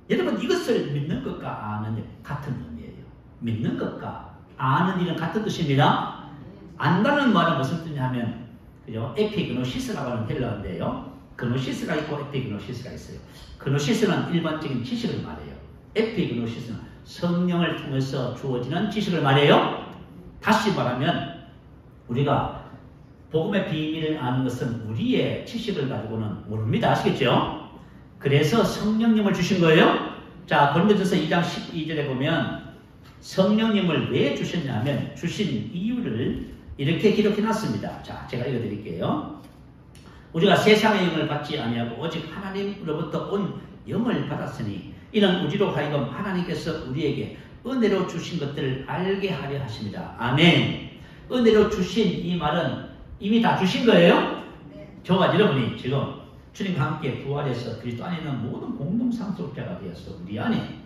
여러분 이것을 믿는 것과 아는 일 같은 의미예요. 믿는 것과 아는 일은 같은 뜻입니다. 안다는 말은 무슨 뜻이냐면 그죠? 에피그노시스라고 하는 헬라어인데요. 그노시스가 있고 에피그노시스가 있어요. 그노시스는 일반적인 지식을 말해요. 에피그노시스는 성령을 통해서 주어지는 지식을 말해요. 다시 말하면 우리가 복음의 비밀을 아는 것은 우리의 지식을 가지고는 모릅니다. 아시겠죠? 그래서 성령님을 주신 거예요. 자, 고린도전서 2장 12절에 보면 성령님을 왜 주셨냐면 주신 이유를 이렇게 기록해 놨습니다. 자, 제가 읽어드릴게요. 우리가 세상의 영을 받지 아니하고 오직 하나님으로부터 온 영을 받았으니 이는 우리로 하여금 하나님께서 우리에게 은혜로 주신 것들을 알게 하려 하십니다. 아멘. 은혜로 주신 이 말은 이미 다 주신 거예요. 저와 여러분이 지금 주님과 함께 부활해서 그리스도 안에 있는 모든 공동상속자가 되어서 우리 안에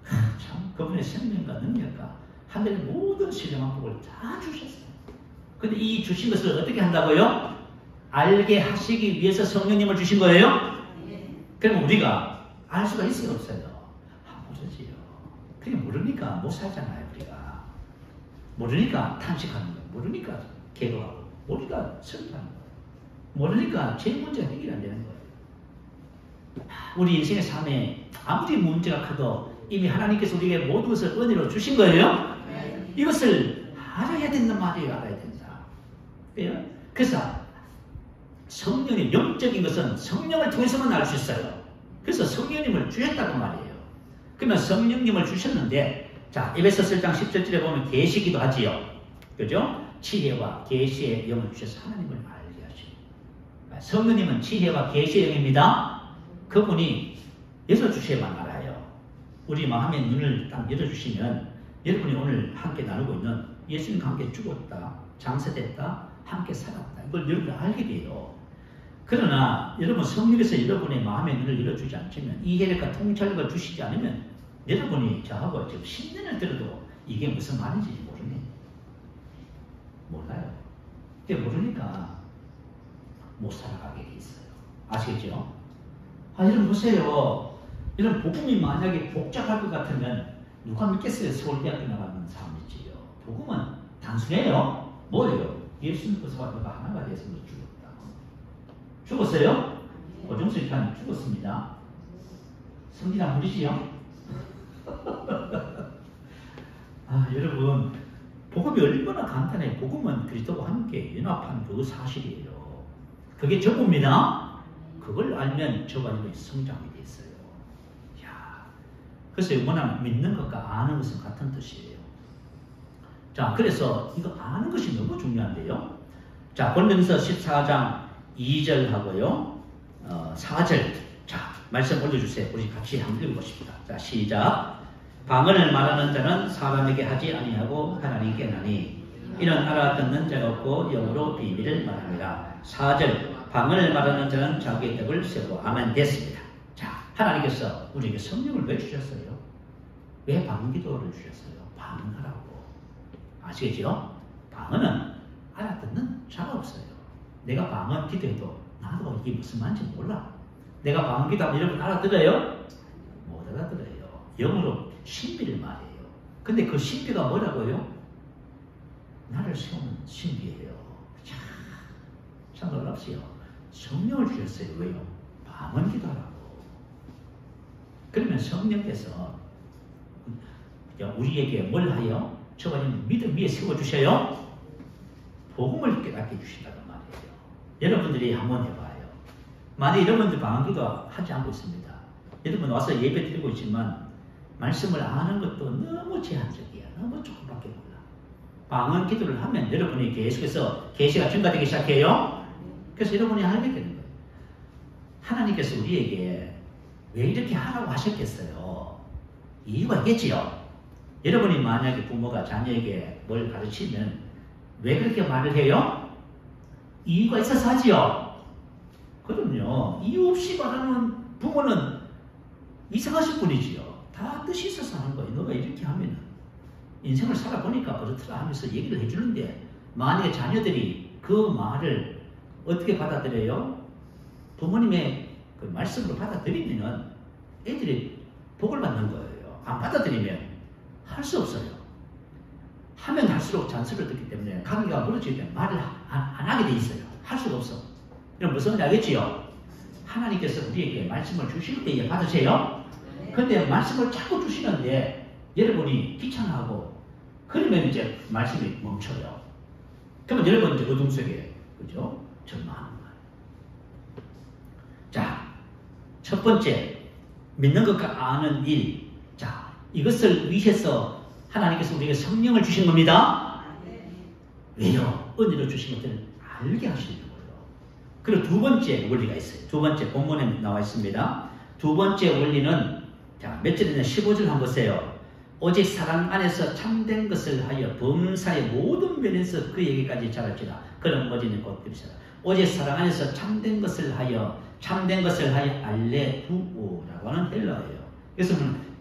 참 그분의 생명과 능력과 하늘의 모든 신령한 복을 다 주셨어요. 근데 이 주신 것을 어떻게 한다고요? 알게 하시기 위해서 성령님을 주신 거예요? 그럼 우리가 알 수가 있어요, 없어요? 모르지요. 그게 모르니까 못 살잖아요, 우리가. 모르니까 탄식하는 거예요. 모르니까 괴로워하고, 모르니까 슬퍼하는 거예요. 모르니까 제 문제가 해결이 안 되는 거예요. 우리 인생의 삶에 아무리 문제가 커도 이미 하나님께서 우리에게 모든 것을 은혜로 주신 거예요. 이것을 알아야 된단 말이에요. 알아야 된다. 그래서 성령의 영적인 것은 성령을 통해서만 알 수 있어요. 그래서 성령님을 주셨다고 말이에요. 그러면 성령님을 주셨는데, 자, 에베소서 1장 10절에 보면 계시기도 하지요. 그죠? 지혜와 계시의 영을 주셔서 하나님을 알게 하시고, 성령님은 지혜와 계시의 영입니다. 그분이 열어주셔야만 알아요. 우리 마음의 눈을 딱 열어주시면 여러분이 오늘 함께 나누고 있는 예수님과 함께 죽었다, 장사됐다, 함께 살았다, 이걸 여러분이 알게 돼요. 그러나 여러분 성령께서 여러분의 마음의 눈을 열어주지 않으면, 이해력과 통찰력을 주시지 않으면 여러분이 저하고 지금 10년을 들어도 이게 무슨 말인지 모르네. 몰라요. 그게 모르니까 못 살아가게 돼 있어요. 아시겠죠? 여러분 보세요. 이런 복음이 만약에 복잡할 것 같으면 누가 믿겠어요? 서울대학교 나가는 사람이지요. 복음은 단순해요. 뭐예요? 예수님께서 너가 하나가 돼서 죽었다. 죽었어요? 고정수 이사님 죽었습니다. 성질한 분이지요? 여러분, 복음이 얼마나 간단해요. 복음은 그리스도와 함께 연합한 그 사실이에요. 그게 전부입니다. 그걸 알면 저가 이미 성장이 돼 있어요. 야, 그래서 뭐냐면 믿는 것과 아는 것은 같은 뜻이에요. 자, 그래서 이거 아는 것이 너무 중요한데요. 자, 고린도전서 14장 2절하고요. 4절. 자, 말씀 올려주세요. 우리 같이 한번 읽어보십시다. 자, 시작. 방언을 말하는 자는 사람에게 하지 아니하고 하나님께 하나니 이는 알아듣는 자가 없고 영으로 비밀을 말합니다. 4절. 방언을 말하는 자는 자기의 떡을 세고 아멘 됐습니다. 자, 하나님께서 우리에게 성령을 왜 주셨어요? 왜 방언 기도를 주셨어요? 방언하라고. 아시겠죠? 방언은 알아듣는 자가 없어요. 내가 방언 기도해도 나도 이게 무슨 말인지 몰라. 내가 방언 기도하면 여러분 알아들어요? 못 알아들어요. 영어로 신비를 말해요. 근데 그 신비가 뭐라고요? 나를 세우는 신비예요. 참 놀랍지요. 성령을 주셨어요. 왜요? 방언 기도하라고. 그러면 성령께서 우리에게 뭘 하여? 저번에 믿음 위에 세워주셔요? 복음을 깨닫게 해주신다는 말이에요. 여러분들이 한번 해봐요. 만약 여러분들 방언 기도 하지 않고 있습니다. 여러분 와서 예배 드리고 있지만 말씀을 아는 것도 너무 제한적이야. 너무 조금밖에 몰라. 방언 기도를 하면 여러분이 계속해서 계시가 증가되기 시작해요. 그래서 여러분이 알게 되는 거예요. 하나님께서 우리에게 왜 이렇게 하라고 하셨겠어요? 이유가 있겠지요. 여러분이 만약에 부모가 자녀에게 뭘 가르치면 왜 그렇게 말을 해요? 이유가 있어서 하지요. 그럼요. 이유 없이 말하는 부모는 이상하신 분이지요. 다 뜻이 있어서 하는 거예요. 너가 이렇게 하면 인생을 살아보니까 그렇더라 하면서 얘기를 해주는데 만약에 자녀들이 그 말을 어떻게 받아들여요? 부모님의 그 말씀으로 받아들이면 애들이 복을 받는 거예요. 안 받아들이면 할 수 없어요. 하면 할수록 잔소리를 듣기 때문에 관계가 멀어지기 때문에 말을 안 하게 돼 있어요. 할 수가 없어. 여러분 무슨 말인지 알겠지요? 하나님께서 우리에게 말씀을 주실 때에 받으세요. 그런데 말씀을 자꾸 주시는데 여러분이 귀찮아하고 그러면 이제 말씀이 멈춰요. 그러면 여러분 이제 어둠 속에 그죠? 절망하는 거예요. 자, 첫 번째 믿는 것과 아는 일. 자, 이것을 위해서 하나님께서 우리에게 성령을 주신 겁니다. 왜요? 은혜로 주신 것들을 알게 하시는 거예요. 그리고 두 번째 원리가 있어요. 두 번째 본문에 나와 있습니다. 두 번째 원리는 자, 몇 절이냐 15절 한번 보세요. 오직 사랑 안에서 참된 것을 하여 범사의 모든 면에서 그에게까지 자랄지라. 그런 어린이 곧 그리스라. 오직 사랑 안에서 참된 것을 하여 알레두오라고 하는 헬라어예요. 그래서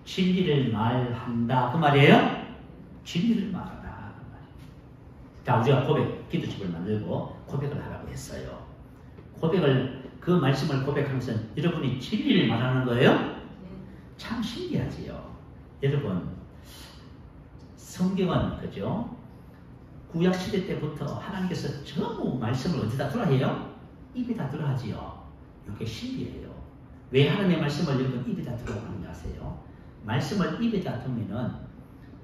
진리를 말한다 그 말이에요. 진리를 말하라 그 말이에요. 자, 우리가 기도집을 만들고 고백을 하라고 했어요. 그 말씀을 고백하면서 여러분이 진리를 말하는 거예요? 참 신기하지요. 여러분 성경은 그죠? 구약 시대 때부터 하나님께서 전부 말씀을 어디다 두라 해요? 입에다 두라 하지요. 이게 신기해요. 왜 하나님의 말씀을 여러분 입에다 두라고 하는지 아세요? 말씀을 입에다 두면은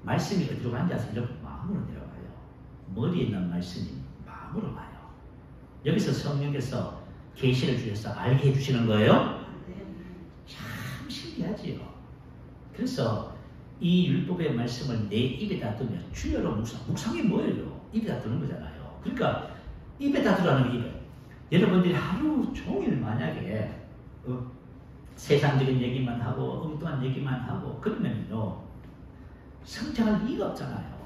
말씀이 어디로 가는지 아세요? 여러분 마음으로 내려가요. 머리에 있는 말씀이 마음으로 가요. 여기서 성령께서 계시를 주셔서 알게 해주시는 거예요. 참 신기하지요. 그래서 이 율법의 말씀을 내 입에다 두면 주여로 묵상이 뭐예요? 입에다 두는 거잖아요. 그러니까 입에다 두라는 게 입에. 여러분들이 하루 종일 만약에 세상적인 얘기만 하고 엉뚱한 얘기만 하고 그러면요 성장할 이유가 없잖아요.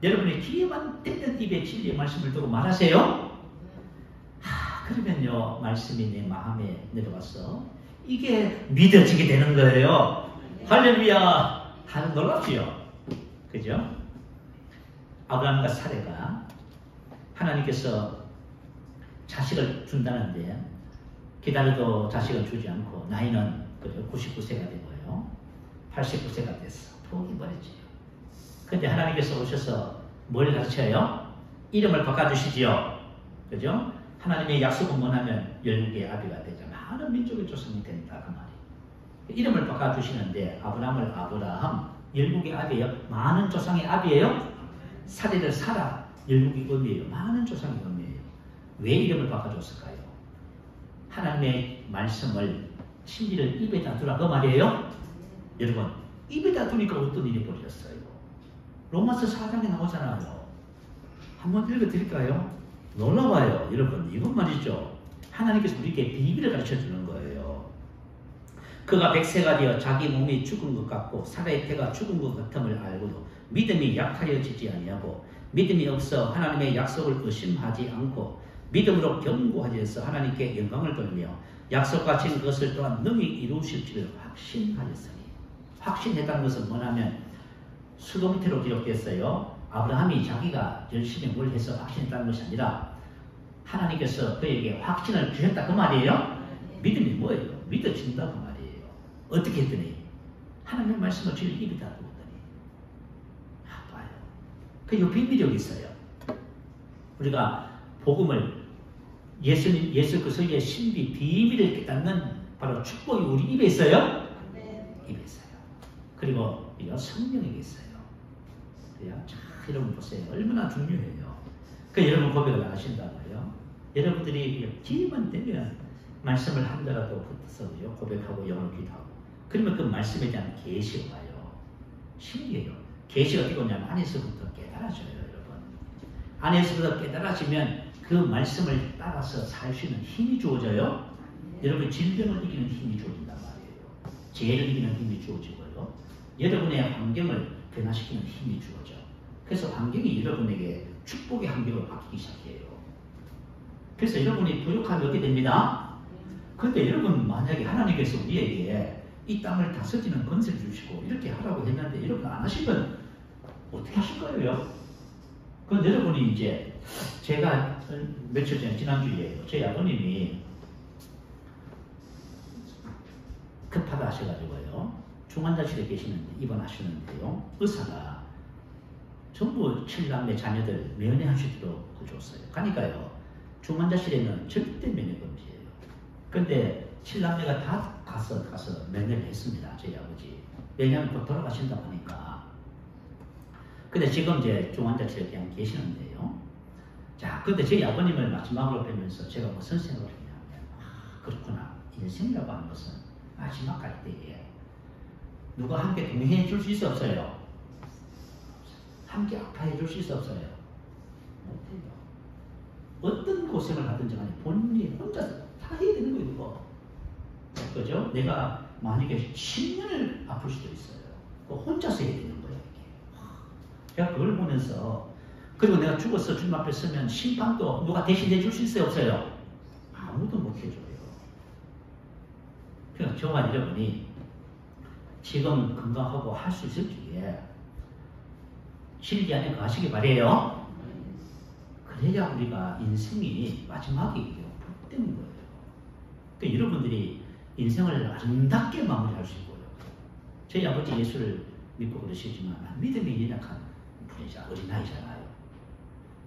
여러분의 귀에만 떼는 입에 진리의 말씀을 두고 말하세요. 그러면요 말씀이 내 마음에 내려와서 이게 믿어지게 되는 거예요. 할렐루야. 놀랍지요. 그죠? 아브라함과 사레가 하나님께서 자식을 준다는데 기다려도 자식을 주지 않고 나이는 99세가 되고요. 89세가 됐어. 포기버렸지요. 근데 하나님께서 오셔서 뭘 가르쳐요? 이름을 바꿔주시지요. 그죠? 하나님의 약속은 뭐냐면 열국의 아비가 되자 많은 민족의 조상이 된다 그 말이에요. 이름을 바꿔주시는데 아브라함을 아브라함 열국의 아비예요. 많은 조상의 아비예요. 사례를 사라 열국의 의미예요. 많은 조상의 의미예요. 왜 이름을 바꿔줬을까요? 하나님의 말씀을 진리를 입에다 두라 그 말이에요. 여러분 입에다 두니까 어떤 일이 벌어졌어요? 로마서 4장에 나오잖아요. 한번 읽어드릴까요? 놀라워요. 여러분, 이건 말이죠. 하나님께서 우리에게 비밀을 가르쳐주는 거예요. 그가 100세가 되어 자기 몸이 죽은 것 같고 살아의 태가 죽은 것 같음을 알고도 믿음이 약하여지지 아니하고 믿음이 없어 하나님의 약속을 의심하지 않고 믿음으로 견고하여서 하나님께 영광을 돌리며 약속하신 것을 또한 능히 이루실 줄을 확신하였으니. 확신했다는 것은 뭐냐면 수도 밑으로 기록됐어요. 아브라함이 자기가 열심히 뭘 해서 확신했다는 것이 아니라 하나님께서 그에게 확신을 주셨다 그 말이에요. 믿음이 뭐예요? 믿어진다 그 말이에요. 어떻게 했더니 하나님의 말씀을 주의 입에다 두었더니 봐요. 그 비밀력이 있어요. 우리가 복음을 예수 그리스도의 신비 비밀을 깨닫는 바로 축복이 우리 입에 있어요. 입에 있어요. 그리고 이거 성령에게 있어요. 그래요? 자, 여러분 보세요. 얼마나 중요해요. 그 여러분 고백을 안 하신다고요. 여러분들이 기회만 되면 말씀을 한다라도 붙어서 고백하고 영을 기도하고 그러면 그 말씀에 대한 계시가 와요. 신기해요. 계시가 어떻게 오냐면 안에서부터 깨달아져요. 여러분. 안에서부터 깨달아지면 그 말씀을 따라서 살 수 있는 힘이 주어져요. 여러분 질병을 이기는 힘이 주어진단 말이에요. 죄를 이기는 힘이 주어지고요. 여러분의 환경을 변화시키는 힘이 주어져. 그래서 환경이 여러분에게 축복의 환경으로 바뀌기 시작해요. 그래서 여러분이 부족하면 어떻게 됩니다? 그런데 여러분 만약에 하나님께서 우리에게 이 땅을 다스리는 권세를 주시고 이렇게 하라고 했는데 여러분 안 하시면 어떻게 하실 거예요? 그건 여러분이 이제 제가 며칠 전에 지난주에 저희 아버님이 급하다 하셔가지고요. 중환자실에 계시는데 입원하시는데요. 의사가 전부 7남매 자녀들 면회하시도록 줬어요. 그러니까요. 중환자실에는 절대 면회 금지예요. 그런데 7남매가 다 가서 면회를 했습니다. 저희 아버지. 왜냐하면 곧 돌아가신다고 하니까. 근데 지금 이제 중환자실에 그냥 계시는데요. 자, 근데 저희 아버님을 마지막으로 뵈면서 제가 무슨 생각을 했냐면, 그렇구나. 인생이라고 하는 것은 마지막 갈 때에 누가 함께 동행해 줄 수 있어 없어요? 함께 아파해 줄 수 있어 없어요? 못해요. 어떤 고생을 하든지 간에 본인이 혼자서 다 해야 되는 거예요, 이거. 그죠? 내가 만약에 10년을 아플 수도 있어요. 혼자서 해야 되는 거예요, 이게. 제가 그걸 보면서, 그리고 내가 죽어서 주님 앞에 서면 심판도 누가 대신해 줄 수 있어요, 없어요? 아무도 못 해줘요. 그러니까 저와 여러분이 지금 건강하고 할 수 있을 적에 진리 안에 가시기 바래요. 그래야 우리가 인생이 마지막이에요. 복되는 거예요. 그러니까 여러분들이 인생을 아름답게 마무리할 수 있고요. 저희 아버지 예수를 믿고 그러시지만 믿음이 연약한 분이자 어린아이잖아요.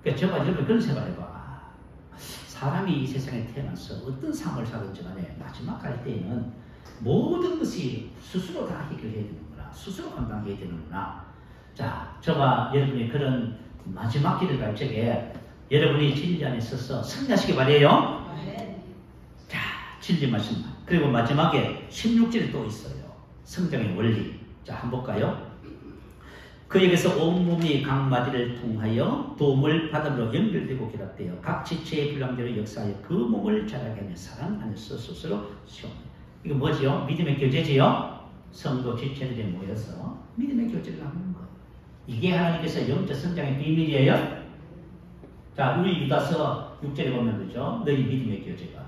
그러니까 저가 여러분 그런 생각을 해봐. 사람이 이 세상에 태어나서 어떤 삶을 살든지 간에 마지막 갈 때에는 모든 것이 스스로 다 해결해야 되는구나. 스스로 감당해야 되는구나. 자, 저가 여러분이 그런 마지막 길을 갈 적에 여러분이 진리 안에 서서 승리하시기 바래요. 자, 진리 말씀. 그리고 마지막에 16절에 또 있어요. 성장의 원리. 자, 한번 볼까요? 그에게서 온몸이 각 마디를 통하여 도움을 받음으로 연결되고 결합되어 각 지체의 분량대로 역사하여 그 몸을 자라게 하며 사랑 안에서 스스로 시험합니다. 이거 뭐지요? 믿음의 교제지요? 성도 지체들이 모여서 믿음의 교제를 하는 거예요. 이게 하나님께서 영적 성장의 비밀이에요. 자, 우리 유다서 6절에 보면 그죠? 너희 믿음의 교제가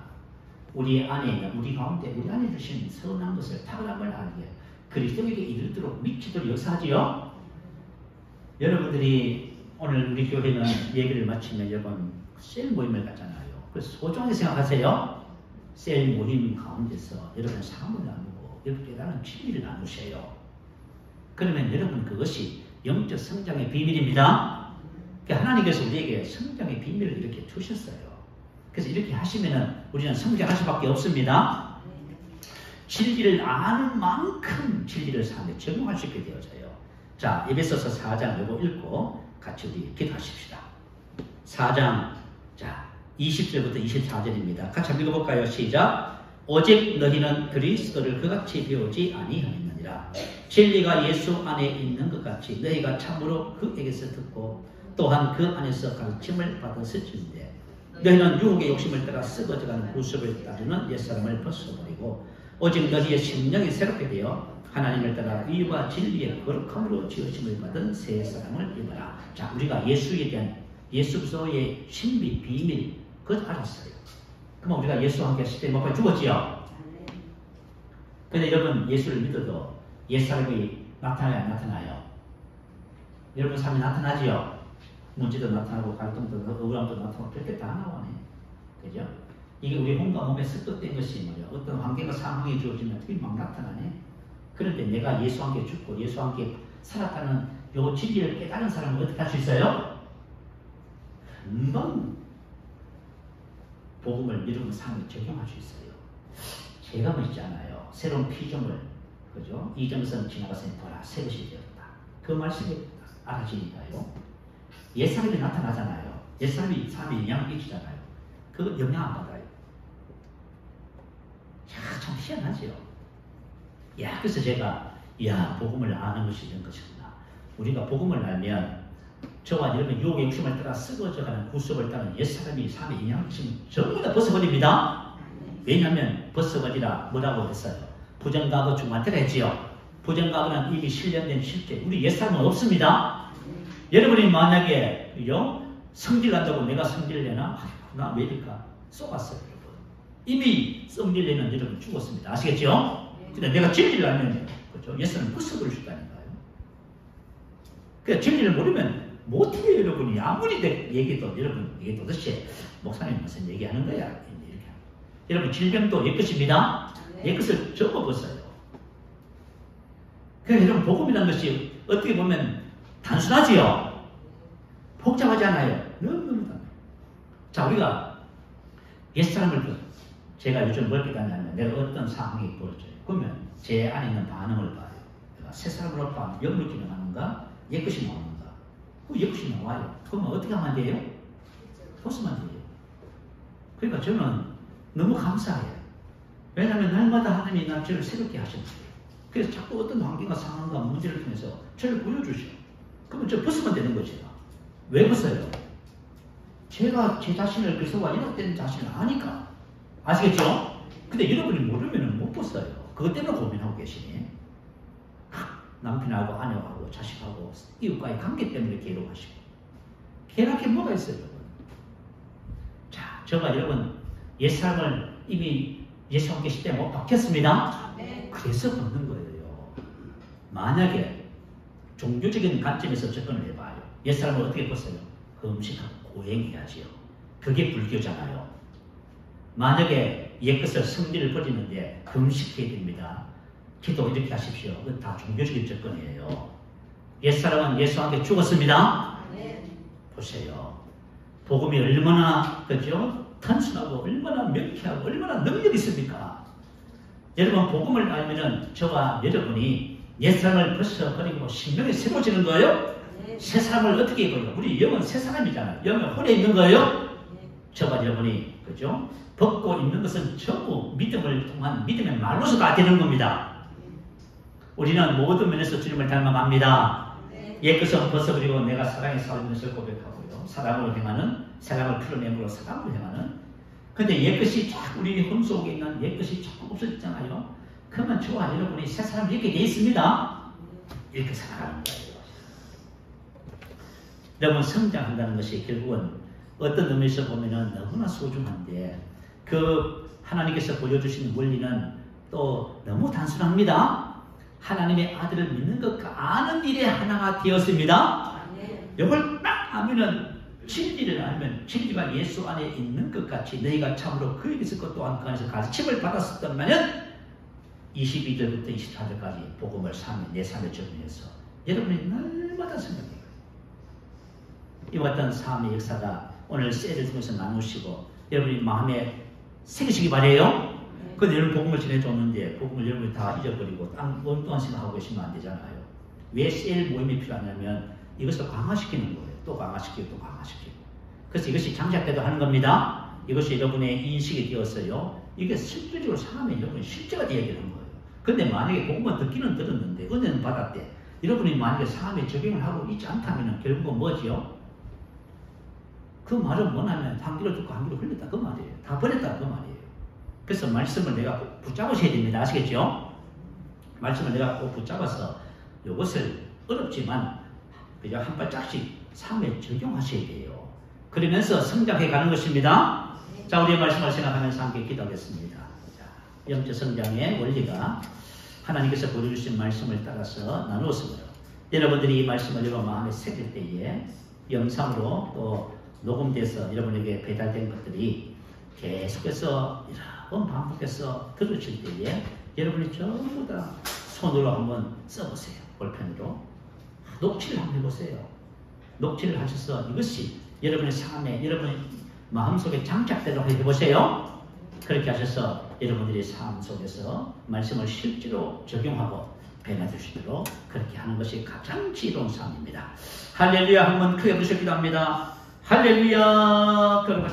우리 안에 있는, 우리 가운데, 우리 안에 주신 선한 것을 탁월한 걸 알게 그리스도에게 이르도록 미치도록 역사하지요? 여러분들이 오늘 우리 교회는 얘기를 마치면 여러분 셀 모임을 갖잖아요. 그래서 소중하게 생각하세요. 셀 모임 가운데서 여러분 사람을 나누고 여러분 깨달은 진리를 나누세요. 그러면 여러분 그것이 영적 성장의 비밀입니다. 그러니까 하나님께서 우리에게 성장의 비밀을 이렇게 주셨어요. 그래서 이렇게 하시면은 우리는 성장할 수밖에 없습니다. 진리를 아는 만큼 진리를 삶에 적용할 수 있게 되어져요. 자, 에베소서 4장 이거 읽고 같이 우리 기도하십시다. 4장 자 20절부터 24절입니다. 같이 한번 읽어볼까요? 시작. 오직 너희는 그리스도를 그같이 배우지 아니하였느냐. 있느니라. 진리가 예수 안에 있는 것 같이 너희가 참으로 그에게서 듣고 또한 그 안에서 가르침을 받았을진데 너희는 유혹의 욕심을 따라 썩어져가는 구습을 따르는 옛사람을 벗어버리고 오직 너희의 심령이 새롭게 되어 하나님을 따라 의와 진리의 거룩함으로 지으심을 받은 새 사람을 입어라. 자, 우리가 예수에 대한 예수 그리스도의 신비 비밀 그것 알았어요. 그럼 우리가 예수와 함께 십자가에 못 박혀 죽었지요. 근데 여러분 예수를 믿어도 옛사람이 나타나요 안 나타나요? 여러분 삶이 나타나지요. 문제도 나타나고 갈등도 억울함도 나타나고 그렇게 다 나오네. 그죠? 이게 우리 몸과 몸에 습득된 것이 뭐냐. 어떤 환경과 상황이 주어지면 그게 막 나타나네. 그런데 내가 예수와 함께 죽고 예수와 함께 살았다는 요 진리를 깨달은 사람은 어떻게 할 수 있어요? 금방 복음을 믿으면 삶에 적용할 수 있어요. 제가 뭐 있잖아요. 새로운 피조물, 그죠? 이정선 지나갔으니 보라, 새 것이 되었다. 그 말씀이 알아지니까요. 옛사람이 나타나잖아요. 옛사람이 삶에 영향을 끼치잖아요. 그거 영향 안 받아요. 야, 참 희한하지요. 야, 그래서 제가, 야, 복음을 아는 것이 이런 것이구나. 우리가 복음을 알면, 저와 여러분 유혹의 욕심을 따라 썩어져가는 구습을 따른 옛사람이 삶에 영향을 끼치면 전부 다 벗어버립니다. 왜냐하면 벗어버리라 뭐라고 했어요? 부정과거 중마태라 했지요. 부정과거는 이미 실현된 실제. 우리 옛사람은 없습니다. 여러분이 만약에 성질난다고 내가 성질내나? 나 왜일까? 쏘았어요, 여러분. 이미 성질내는 여러분 죽었습니다. 아시겠죠? 근데 내가 진리를 알면 그렇죠? 옛사람은 벗어버릴 수 있다니까요. 그러니까 진리를 모르면 못해요, 여러분이. 아무리 얘기도 여러분 이게 도대체 목사님 무슨 얘기하는 거야? 이렇게. 여러분 질병도 옛것입니다. 옛것을 접어버렸어요. 그래서 여러분 복음이라는 것이 어떻게 보면 단순하지요. 복잡하지 않아요. 너무너무 단순해요. 자, 우리가 옛사람을 제가 요즘 뭘 깨닫냐면 내가 어떤 상황이 벌어져요. 그러면 제 안에 있는 반응을 봐요. 내가 새 사람으로 영을 기능하는가? 옛것이 나오는가? 그 옛것이 나와요. 그러면 어떻게 하면 돼요? 벗으면 돼요. 그러니까 저는 너무 감사해요. 왜냐하면 날마다 하나님이 나 저를 새롭게 하셨어요. 그래서 자꾸 어떤 환경과 상황과 문제를 통해서 저를 보여주셔. 그러면 저 벗으면 되는 거죠. 왜 벗어요? 제가 제 자신을 그리스도와 연합된 자신을 아니까. 아시겠죠? 근데 여러분이 모르면 못 벗어요. 그것 때문에 고민하고 계시니. 남편하고 아내하고 자식하고 이웃과의 관계 때문에 괴로워하시고. 괴롭게 뭐가 있어요, 여러분? 자, 저가 여러분 옛사람을 이미 예수와 함께 십자가에 못 박혔습니다. 그래서 벗는 거예요. 만약에 종교적인 관점에서 접근을 해봐요. 옛사람을 어떻게 벗어요? 금식하고 고행해야지요. 그게 불교잖아요. 만약에 옛것을 성질을 버리는데 금식해야 됩니다. 기도 이렇게 하십시오. 그건 다 종교적인 접근이에요. 옛사람은 예수와 함께 죽었습니다. 보세요. 복음이 얼마나 그죠? 단순하고 얼마나 명쾌하고 얼마나 능력이 있습니까? 여러분 복음을 알면은 저와 여러분이 옛사람을 벗어버리고 신명이 새로워지는 거예요? 새 사람을 어떻게 입어요? 우리 영은 새 사람이잖아요. 영은 혼에 있는 거예요? 저와 여러분이 그죠? 벗고 입는 것은 전부 믿음을 통한 믿음의 말로서 다 되는 겁니다. 우리는 모든 면에서 주님을 닮아갑니다. 옛것은 벗어버리고 내가 사랑의 살아있는 것을 고백하고요. 사랑으로 행하는, 사랑을 풀어내므로 사랑으로 행하는. 근데 옛것이 자꾸 우리 혼 속에 있는 옛것이 자꾸 없어졌잖아요. 그러면 저와 여러분이 새 사람이 이렇게 돼 있습니다. 이렇게 살아가는 거예요. 여러분 성장한다는 것이 결국은 어떤 의미에서 보면은 너무나 소중한데 그 하나님께서 보여주신 원리는 또 너무 단순합니다. 하나님의 아들을 믿는 것과 아는 일에 하나가 되었습니다. 이걸 딱 하면은 진리를 알면 진리가 예수 안에 있는 것 같이 너희가 참으로 그에게서 것 또한 그 안에서 가르침을 받았었다면 22절부터 24절까지 복음을 내 삶에 적용해서 여러분이 날마다 생각해요. 이와 같은 삶의 역사가 오늘 셀을 통해서 나누시고 여러분이 마음에 새기시기 바래요. 근데 여러분 복음을 전해줬는데 복음을 여러분이 다 잊어버리고 엉뚱한 생각하고 계시면 안 되잖아요. 왜 셀 모임이 필요하냐면 이것을 강화시키는 거예요. 또 강화시키고 또 강화시키고. 그래서 이것이 장작대도 하는 겁니다. 이것이 여러분의 인식이 되었어요. 이게 실질적으로 삶에 여러분의 실제가 되어야 되는 거예요. 근데 만약에 복음을 듣기는 들었는데 은혜는 받았대. 여러분이 만약에 삶에 적용을 하고 있지 않다면 결국은 뭐지요? 그 말은 뭐냐면 한 귀로 듣고 한 귀로 흘렸다 그 말이에요. 다 버렸다 그 말이에요. 그래서 말씀을 내가 꼭 붙잡으셔야 됩니다. 아시겠죠? 말씀을 내가 꼭 붙잡아서 이것을 어렵지만 그냥 한 발짝씩 삶에 적용하셔야 돼요. 그러면서 성장해 가는 것입니다. 자, 우리의 말씀을 생각하면서 함께 기도하겠습니다. 자, 영적 성장의 원리가 하나님께서 보여주신 말씀을 따라서 나누었으므로 여러분들이 이 말씀을 여러분 마음에 새길 때에 영상으로 또 녹음돼서 여러분에게 배달된 것들이 계속해서 여러 번 반복해서 들으실 때에 여러분이 전부 다 손으로 한번 써보세요. 볼펜으로 녹취를 한번 해보세요. 녹취를 하셔서 이것이 여러분의 삶에 여러분의 마음속에 장착되도록 해보세요. 그렇게 하셔서 여러분들의 삶 속에서 말씀을 실제로 적용하고 변화될 수 있도록 그렇게 하는 것이 가장 지혜로운 삶입니다. 할렐루야. 한번 크게 부르시기도 합니다. 할렐루야. 그럼